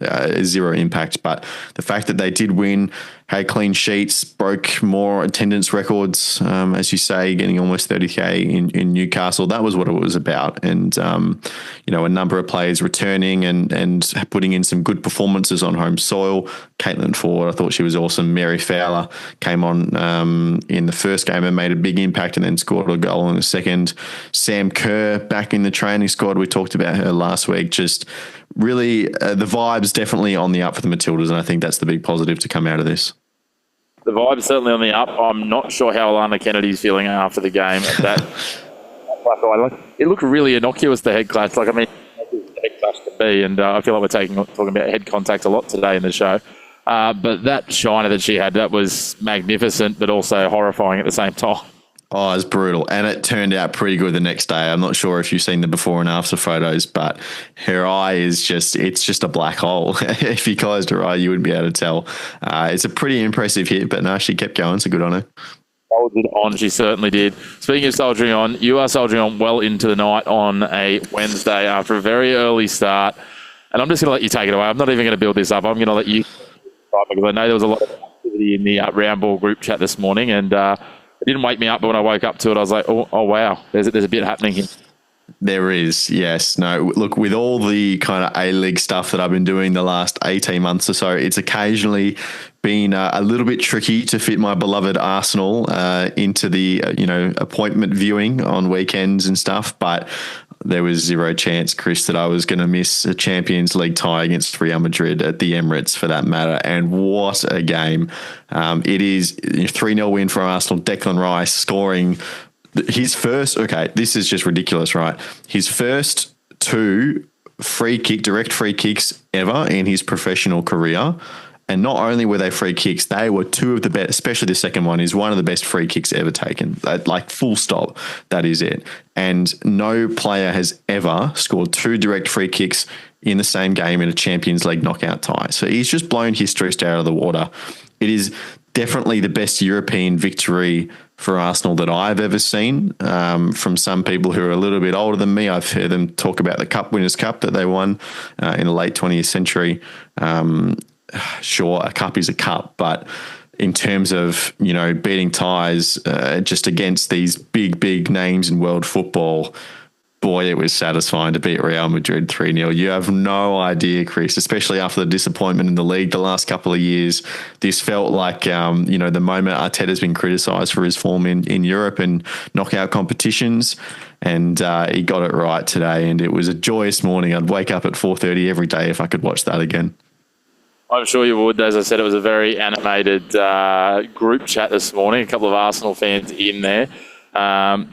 Zero impact. But the fact that they did win, had clean sheets, broke more attendance records, as you say, getting almost 30K in Newcastle. That was what it was about. And, a number of players returning and putting in some good performances on home soil. Caitlin Ford, I thought she was awesome. Mary Fowler came on in the first game and made a big impact and then scored a goal in the second. Sam Kerr back in the training squad. We talked about her last week. Just really the vibe's definitely on the up for the Matildas, and I think that's the big positive to come out of this. The vibe's certainly on the up. I'm not sure how Alana Kennedy's feeling after the game. It looked really innocuous, the head clash. Head clash to be, and I feel like we're talking about head contact a lot today in the show. But that shiner that she had, that was magnificent, but also horrifying at the same time. Oh, it was brutal. And it turned out pretty good the next day. I'm not sure if you've seen the before and after photos, but her eye is it's just a black hole. If you closed her eye, you wouldn't be able to tell. It's a pretty impressive hit, but no, she kept going, so good on her. Soldiered on, she certainly did. Speaking of soldiering on, you are soldiering on well into the night on a Wednesday after a very early start. And I'm just going to let you take it away. I'm not even going to build this up. I'm going to let you, because I know there was a lot of activity in the round ball group chat this morning, and it didn't wake me up, but when I woke up to it, I was like, oh wow, there's a bit happening here. There is, yes. No, look, with all the kind of A-League stuff that I've been doing the last 18 months or so, it's occasionally been a little bit tricky to fit my beloved Arsenal into the, appointment viewing on weekends and stuff, but there was zero chance, Chris, that I was going to miss a Champions League tie against Real Madrid at the Emirates for that matter. And what a game. It is a 3-0 win for Arsenal. Declan Rice scoring his first, this is just ridiculous, right? His first 2 direct free kicks ever in his professional career. And not only were they free kicks, they were 2 of the best, especially the second one is one of the best free kicks ever taken. Like full stop, that is it. And no player has ever scored 2 direct free kicks in the same game in a Champions League knockout tie. So he's just blown history out of the water. It is definitely the best European victory for Arsenal that I've ever seen. From some people who are a little bit older than me, I've heard them talk about the Cup Winners' Cup that they won in the late 20th century. Sure, a cup is a cup, but in terms of, beating ties just against these big names in world football, boy, it was satisfying to beat Real Madrid 3-0. You have no idea, Chris, especially after the disappointment in the league the last couple of years. This felt like, the moment Arteta's been criticised for his form in Europe and knockout competitions, and he got it right today, and it was a joyous morning. I'd wake up at 4:30 every day if I could watch that again. I'm sure you would. As I said, it was a very animated group chat this morning. A couple of Arsenal fans in there.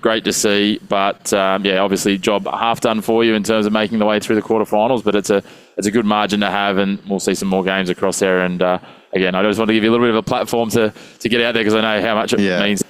Great to see, but obviously job half done for you in terms of making the way through the quarterfinals. But it's a good margin to have, and we'll see some more games across there. And again, I just want to give you a little bit of a platform to get out there because I know how much it means.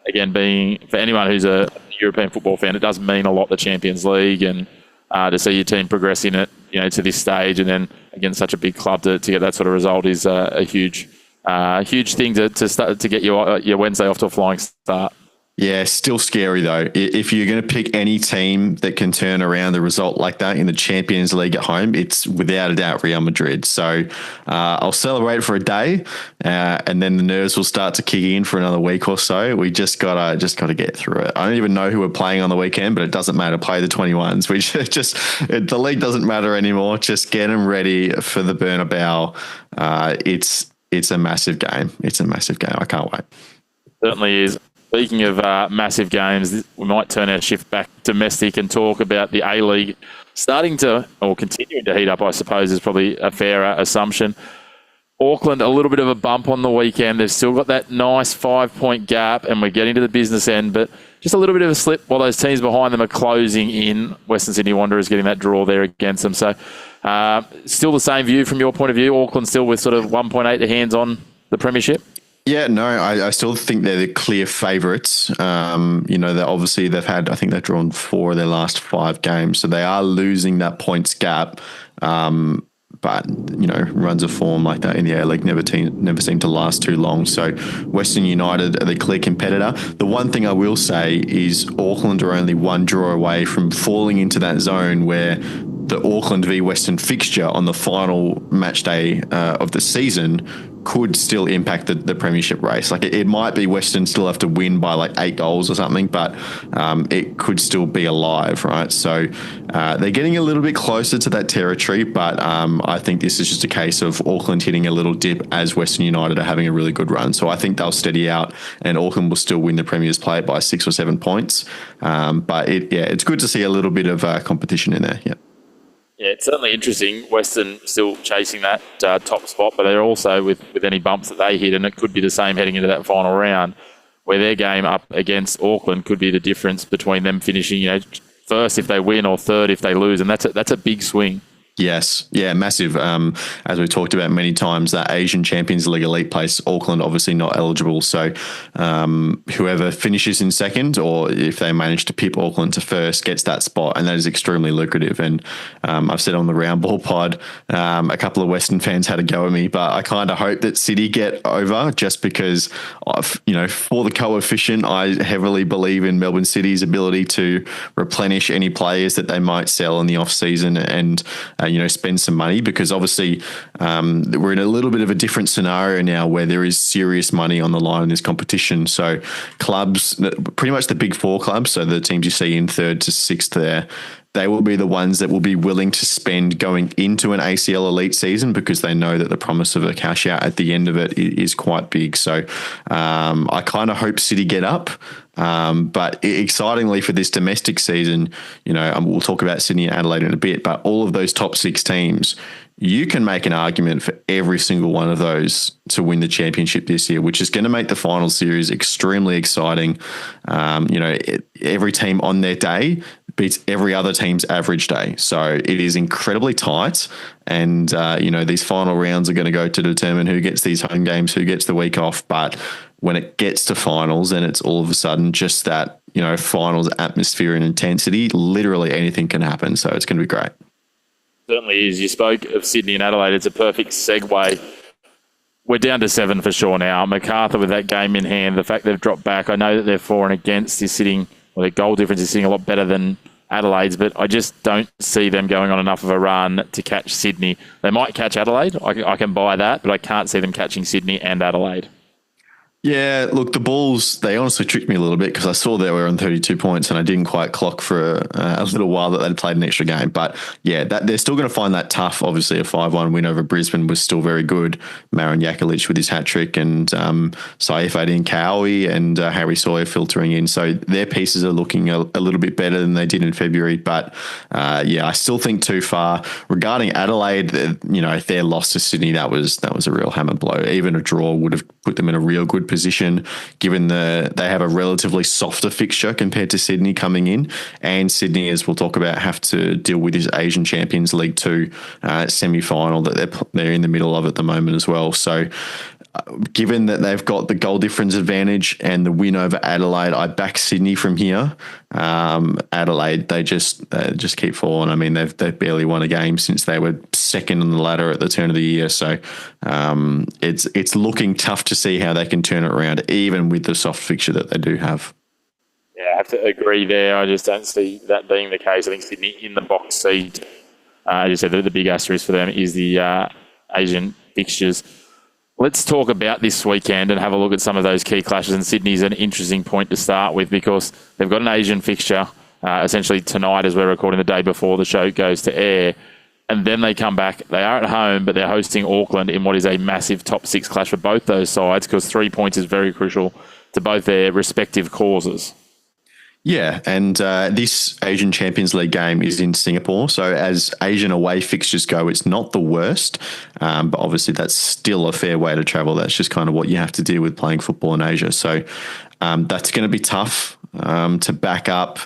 Again, being for anyone who's a European football fan, it does mean a lot, the Champions League, and to see your team progressing it, to this stage, and then again, such a big club to get that sort of result is a huge thing to start to get your Wednesday off to a flying start. Yeah, still scary though. If you're going to pick any team that can turn around the result like that in the Champions League at home, it's without a doubt Real Madrid. So I'll celebrate for a day, and then the nerves will start to kick in for another week or so. We just gotta get through it. I don't even know who we're playing on the weekend, but it doesn't matter. Play the 21s. We just the league doesn't matter anymore. Just get them ready for the Bernabeu. It's a massive game. It's a massive game. I can't wait. Certainly is. Speaking of massive games, we might turn our shift back domestic and talk about the A-League starting to, or continuing to heat up, I suppose, is probably a fair assumption. Auckland, a little bit of a bump on the weekend. They've still got that nice 5-point gap, and we're getting to the business end, but just a little bit of a slip while those teams behind them are closing in. Western Sydney Wanderers getting that draw there against them. So still the same view from your point of view. Auckland still with sort of 1.8 hands on the Premiership? Yeah, no, I still think they're the clear favourites. They've had, I think they've drawn 4 of their last 5 games, so they are losing that points gap. But runs of form like that in the A-League never seem to last too long. So Western United are the clear competitor. The one thing I will say is Auckland are only 1 draw away from falling into that zone where the Auckland v Western fixture on the final match day of the season could still impact the premiership race. Like it might be Western still have to win by like 8 goals or something, but it could still be alive, right? So they're getting a little bit closer to that territory, but I think this is just a case of Auckland hitting a little dip as Western United are having a really good run. So I think they'll steady out and Auckland will still win the Premier's Play by 6 or 7 points. But it's good to see a little bit of competition in there. Yeah. Yeah, it's certainly interesting. Western still chasing that top spot, but they're also with any bumps that they hit, and it could be the same heading into that final round, where their game up against Auckland could be the difference between them finishing, first if they win or third if they lose, and that's a big swing. Yes. Yeah, massive. As we've talked about many times, that Asian Champions League elite place, Auckland obviously not eligible. So whoever finishes in second, or if they manage to pip Auckland to first, gets that spot, and that is extremely lucrative. And I've said on the Round Ball pod, a couple of Western fans had a go at me, but I kind of hope that City get over just because, for the coefficient, I heavily believe in Melbourne City's ability to replenish any players that they might sell in the off-season and spend some money, because obviously we're in a little bit of a different scenario now where there is serious money on the line in this competition. So clubs, pretty much the big 4 clubs, so the teams you see in 3rd to 6th there, they will be the ones that will be willing to spend going into an ACL elite season because they know that the promise of a cash out at the end of it is quite big. So I kind of hope City get up. But excitingly for this domestic season, we'll talk about Sydney and Adelaide in a bit, but all of those top 6 teams, you can make an argument for every single one of those to win the championship this year, which is going to make the final series extremely exciting. Every team on their day beats every other team's average day. So it is incredibly tight. And, these final rounds are going to go to determine who gets these home games, who gets the week off. But when it gets to finals and it's all of a sudden just that, finals atmosphere and intensity, literally anything can happen. So it's going to be great. Certainly is. You spoke of Sydney and Adelaide. It's a perfect segue. We're down to 7 for sure now. MacArthur with that game in hand, the fact they've dropped back, I know that their for and against is sitting, their goal difference is sitting a lot better than Adelaide's, but I just don't see them going on enough of a run to catch Sydney. They might catch Adelaide. I can buy that, but I can't see them catching Sydney and Adelaide. Yeah, look, the Bulls, they honestly tricked me a little bit because I saw they were on 32 points and I didn't quite clock for a little while that they'd played an extra game. But yeah, they're still going to find that tough. Obviously, a 5-1 win over Brisbane was still very good. Marin Jakelic with his hat-trick and Saif Adin Kawi and Harry Sawyer filtering in. So their pieces are looking a little bit better than they did in February. But I still think too far. Regarding Adelaide, their loss to Sydney, that was a real hammer blow. Even a draw would have put them in a real good position, given they have a relatively softer fixture compared to Sydney coming in, and Sydney, as we'll talk about, have to deal with this Asian Champions League 2 semi-final that they're in the middle of at the moment as well. So given that they've got the goal difference advantage and the win over Adelaide, I back Sydney from here. Adelaide, they just keep falling. I mean, they've barely won a game since they were second on the ladder at the turn of the year. So it's looking tough to see how they can turn it around, even with the soft fixture that they do have. Yeah, I have to agree there. I just don't see that being the case. I think Sydney in the box seat. As you said, the big asterisk for them is the Asian fixtures. Let's talk about this weekend and have a look at some of those key clashes. And Sydney's an interesting point to start with because they've got an Asian fixture essentially tonight as we're recording the day before the show goes to air. And then they come back. They are at home, but they're hosting Auckland in what is a massive top six clash for both those sides because 3 points is very crucial to both their respective causes. Yeah, and this Asian Champions League game is in Singapore. So as Asian away fixtures go, it's not the worst, but obviously that's still a fair way to travel. That's just kind of what you have to deal with playing football in Asia. So that's going to be tough to back up.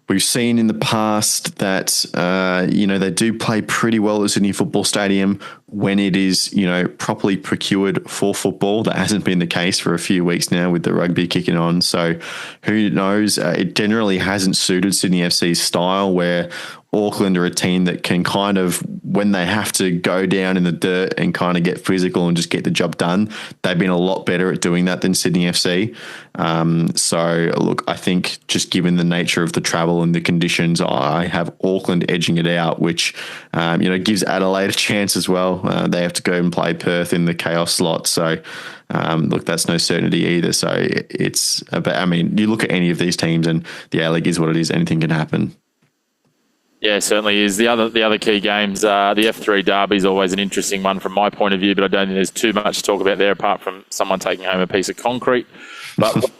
We've seen in the past that, they do play pretty well at Sydney Football Stadium when it is, properly procured for football. That hasn't been the case for a few weeks now with the rugby kicking on. So who knows? It generally hasn't suited Sydney FC's style where Auckland are a team that can kind of, when they have to go down in the dirt and kind of get physical and just get the job done, they've been a lot better at doing that than Sydney FC. So, look, I think just given the nature of the travel and the conditions, I have Auckland edging it out, which, gives Adelaide a chance as well. They have to go and play Perth in the chaos slot. So, look, that's no certainty either. So it's about, you look at any of these teams and the A-League is what it is. Anything can happen. Yeah, certainly is. The other key games, the F3 derby is always an interesting one from my point of view, but I don't think there's too much to talk about there apart from someone taking home a piece of concrete. But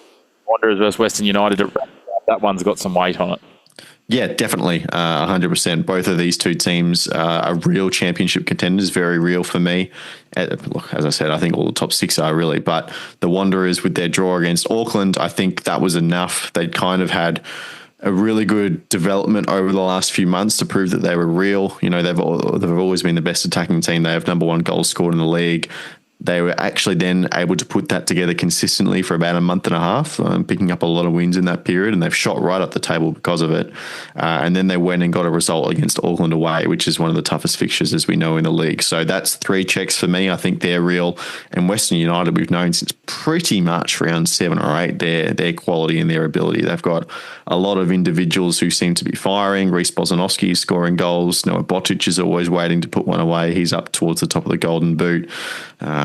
Wanderers versus Western United, that one's got some weight on it. Yeah, definitely, 100%. Both of these two teams are real championship contenders, very real for me. Look, as I said, I think all the top six are really, but the Wanderers with their draw against Auckland, I think that was enough. They'd kind of had a really good development over the last few months to prove that they were real. They've always been the best attacking team. They have number one goals scored in the league. They were actually then able to put that together consistently for about a month and a half, picking up a lot of wins in that period, and they've shot right up the table because of it. And then they went and got a result against Auckland away, which is one of the toughest fixtures, as we know, in the league. So that's 3 checks for me. I think they're real. And Western United, we've known since pretty much round 7 or 8 their quality and their ability. They've got a lot of individuals who seem to be firing. Reece Bozanowski is scoring goals. Noah Botic is always waiting to put one away. He's up towards the top of the Golden Boot.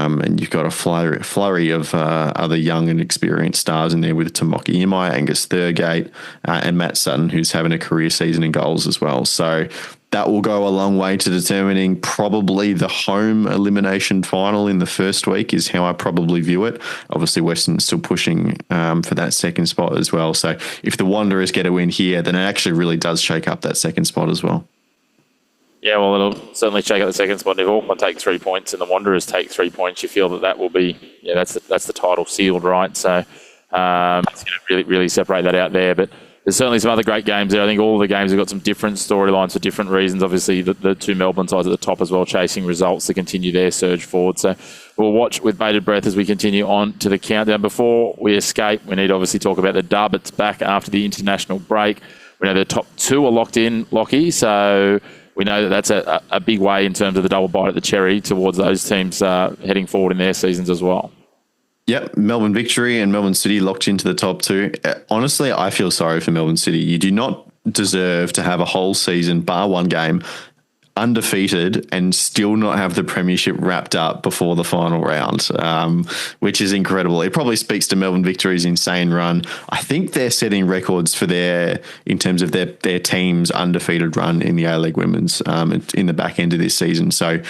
And you've got a flurry of other young and experienced stars in there with Tomoki Imai, Angus Thurgate, and Matt Sutton, who's having a career season in goals as well. So that will go a long way to determining probably the home elimination final in the first week is how I probably view it. Obviously, Western's still pushing for that second spot as well. So if the Wanderers get a win here, then it actually really does shake up that second spot as well. Yeah, well, it'll certainly shake out the second spot. If Auckland take 3 points and the Wanderers take 3 points, you feel that will be, that's the title sealed, right? So it's going to really separate that out there. But there's certainly some other great games there. I think all of the games have got some different storylines for different reasons. Obviously, the two Melbourne sides at the top as well, chasing results to continue their surge forward. So we'll watch with bated breath as we continue on to the countdown. Before we escape, we need to obviously talk about the dub. It's back after the international break. We know the top 2 are locked in, Lockie, so we know that's a big way in terms of the double bite at the cherry towards those teams heading forward in their seasons as well. Yep, Melbourne Victory and Melbourne City locked into the top 2. Honestly, I feel sorry for Melbourne City. You do not deserve to have a whole season, bar one game, undefeated and still not have the Premiership wrapped up before the final round, which is incredible. It probably speaks to Melbourne Victory's insane run. I think they're setting records for in terms of their team's undefeated run in the A-League Women's in the back end of this season. So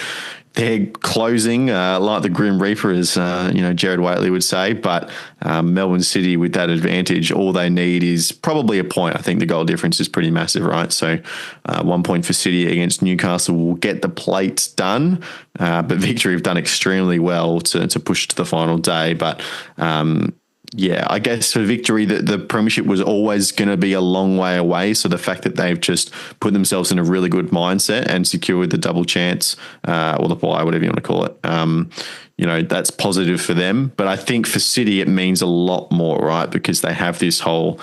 they're closing like the Grim Reaper, as Jared Waitley would say. But Melbourne City, with that advantage, all they need is probably a point. I think the goal difference is pretty massive, right? So 1 point for City against Newcastle will get the plate done. But Victory have done extremely well to push to the final day. But yeah, I guess for Victory, the Premiership was always going to be a long way away. So the fact that they've just put themselves in a really good mindset and secured the double chance or the bye, whatever you want to call it, that's positive for them. But I think for City, it means a lot more, right? Because they have this whole,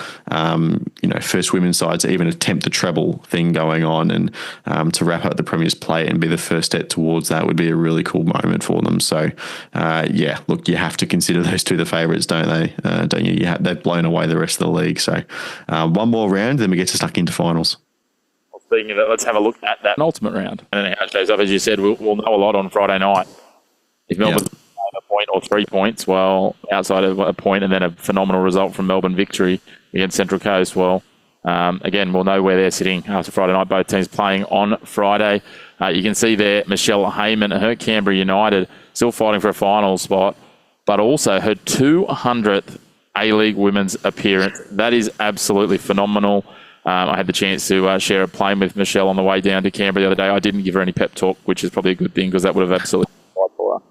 first women's side to even attempt the treble thing going on, and to wrap up the Premier's plate and be the first step towards that would be a really cool moment for them. So, look, you have to consider those two the favourites, don't they? Don't you? They've blown away the rest of the league. So one more round, then we get to stuck into finals. Speaking of that, let's have a look at that ultimate round. And then how it shows up, as you said, we'll know a lot on Friday night. If Melbourne have a point or 3 points, well, outside of a point and then a phenomenal result from Melbourne victory against Central Coast, well, again, we'll know where they're sitting after Friday night. Both teams playing on Friday. You can see there Michelle Heyman, her Canberra United, still fighting for a final spot, but also her 200th A-League women's appearance. That is absolutely phenomenal. I had the chance to share a plane with Michelle on the way down to Canberra the other day. I didn't give her any pep talk, which is probably a good thing because that would have absolutely fight for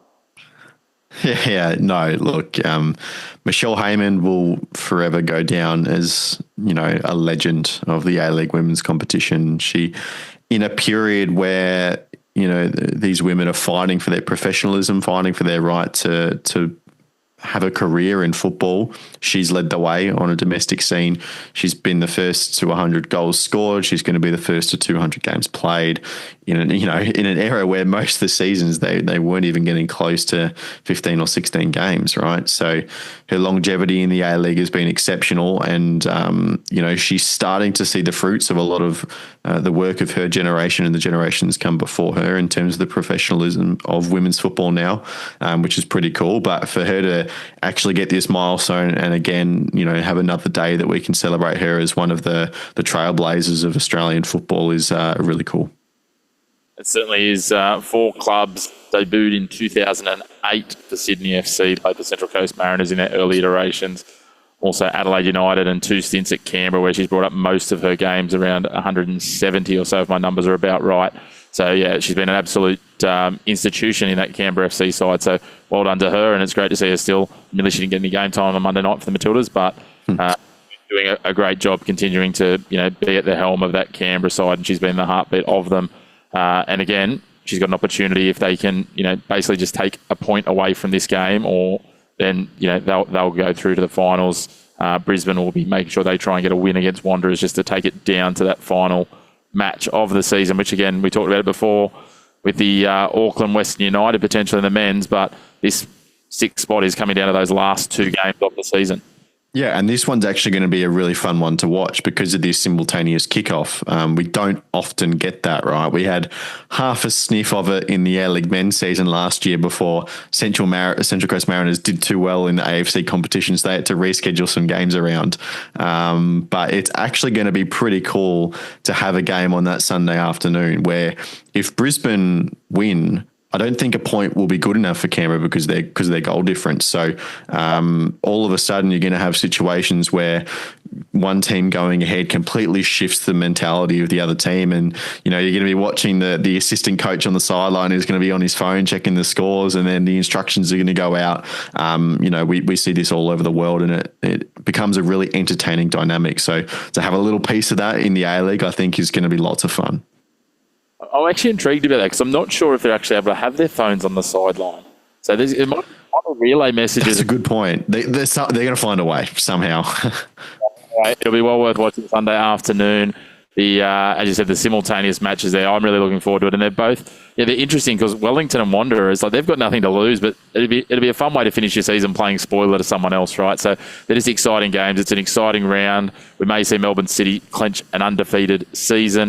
her. Yeah, no, look, Michelle Heyman will forever go down as, a legend of the A-League women's competition. She, in a period where, these women are fighting for their professionalism, fighting for their right to have a career in football, she's led the way on a domestic scene. She's been the first to 100 goals scored. She's going to be the first to 200 games played in an era where most of the seasons they weren't even getting close to 15 or 16 games, right? So her longevity in the A-League has been exceptional, and she's starting to see the fruits of a lot of the work of her generation and the generations come before her in terms of the professionalism of women's football now, which is pretty cool. But for her to actually get this milestone and again, have another day that we can celebrate her as one of the trailblazers of Australian football is really cool. It certainly is. 4 clubs debuted in 2008 for Sydney FC, played for Central Coast Mariners in their early iterations. Also Adelaide United and 2 stints at Canberra, where she's brought up most of her games, around 170 or so if my numbers are about right. So, yeah, she's been an absolute institution in that Canberra FC side. So, well done to her, and it's great to see her still. Admittedly, she didn't get any game time on Monday night for the Matildas, but doing a great job continuing to be at the helm of that Canberra side, and she's been the heartbeat of them. And again, she's got an opportunity if they can, basically just take a point away from this game, or then, they'll go through to the finals. Brisbane will be making sure they try and get a win against Wanderers just to take it down to that final match of the season, which again, we talked about it before with the Auckland Western United potentially in the men's, but this 6th spot is coming down to those last 2 games of the season. Yeah, and this one's actually going to be a really fun one to watch because of this simultaneous kickoff. We don't often get that, right? We had half a sniff of it in the A-League men's season last year before Central Coast Mariners did too well in the AFC competitions. They had to reschedule some games around. But it's actually going to be pretty cool to have a game on that Sunday afternoon where if Brisbane win, I don't think a point will be good enough for Canberra because of their goal difference. So all of a sudden you're going to have situations where one team going ahead completely shifts the mentality of the other team, and you're going to be watching the assistant coach on the sideline who's going to be on his phone checking the scores, and then the instructions are going to go out. We see this all over the world, and it becomes a really entertaining dynamic. So to have a little piece of that in the A-League, I think is going to be lots of fun. I'm actually intrigued about that because I'm not sure if they're actually able to have their phones on the sideline. So it might be relay messages. That's a good point. They're going to find a way somehow. It'll be well worth watching Sunday afternoon. As you said, the simultaneous matches there. I'm really looking forward to it, and they're both they're interesting because Wellington and Wanderers, they've got nothing to lose, but it'll be a fun way to finish your season playing spoiler to someone else, right? So they're just exciting games. It's an exciting round. We may see Melbourne City clinch an undefeated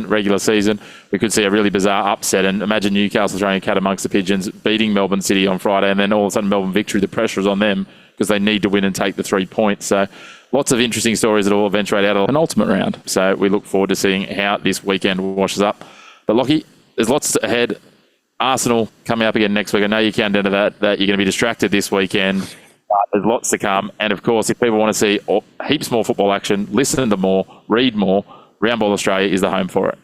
regular season. We could see a really bizarre upset, and imagine Newcastle throwing a cat amongst the pigeons, beating Melbourne City on Friday, and then all of a sudden Melbourne victory. The pressure is on them because they need to win and take the 3 points. So lots of interesting stories that will eventuate out of an ultimate round. So we look forward to seeing how this weekend washes up. But Lockie, there's lots ahead. Arsenal coming up again next week. I know you count down to that you're going to be distracted this weekend. But there's lots to come. And of course, if people want to see heaps more football action, listen to more, read more, Round Ball Australia is the home for it.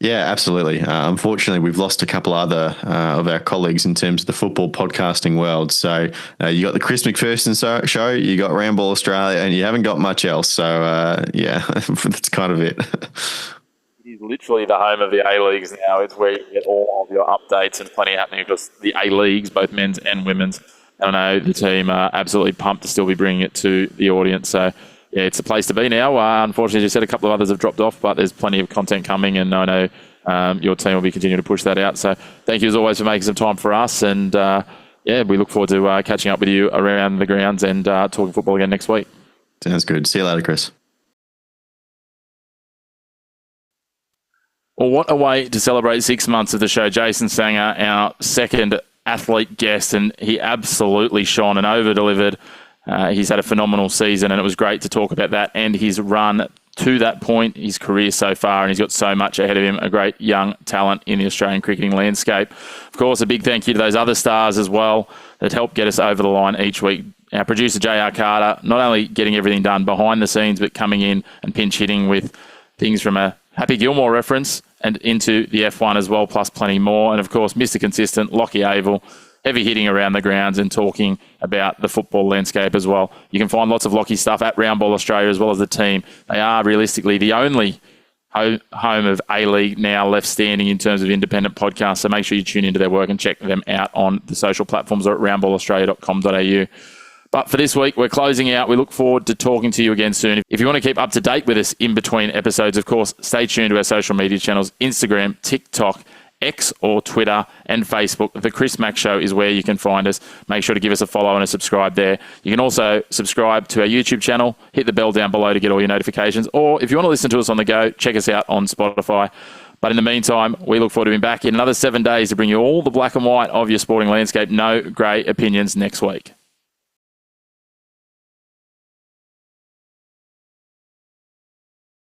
Yeah, absolutely. Unfortunately, we've lost a couple other of our colleagues in terms of the football podcasting world. So you got the Chris Macpherson show, you got Round Ball Australia, and you haven't got much else. So, that's kind of it. It is literally the home of the A-Leagues now. It's where you get all of your updates and plenty happening across the A-Leagues, both men's and women's. And I know the team are absolutely pumped to still be bringing it to the audience. So, yeah, it's a place to be now. Unfortunately, as you said, a couple of others have dropped off, but there's plenty of content coming, and I know your team will be continuing to push that out. So thank you as always for making some time for us. And, we look forward to catching up with you around the grounds and talking football again next week. Sounds good. See you later, Chris. Well, what a way to celebrate 6 months of the show. Jason Sangha, our second athlete guest, and he absolutely shone and over-delivered. He's had a phenomenal season, and it was great to talk about that and his run to that point, his career so far, and he's got so much ahead of him, a great young talent in the Australian cricketing landscape. Of course, a big thank you to those other stars as well that help get us over the line each week. Our producer, JR Carter, not only getting everything done behind the scenes, but coming in and pinch hitting with things from a Happy Gilmore reference and into the F1 as well, plus plenty more. And of course, Mr. Consistent, Lockie Avil, heavy hitting around the grounds and talking about the football landscape as well. You can find lots of Lockie stuff at Roundball Australia as well as the team. They are realistically the only home of A-League now left standing in terms of independent podcasts. So make sure you tune into their work and check them out on the social platforms or at roundballaustralia.com.au. But for this week, we're closing out. We look forward to talking to you again soon. If you want to keep up to date with us in between episodes, of course, stay tuned to our social media channels, Instagram, TikTok, X or Twitter and Facebook. The Chris Mack Show is where you can find us. Make sure to give us a follow and a subscribe there. You can also subscribe to our YouTube channel, hit the bell down below to get all your notifications, or if you want to listen to us on the go, check us out on Spotify. But in the meantime, we look forward to being back in another 7 days to bring you all the black and white of your sporting landscape. No grey opinions next week.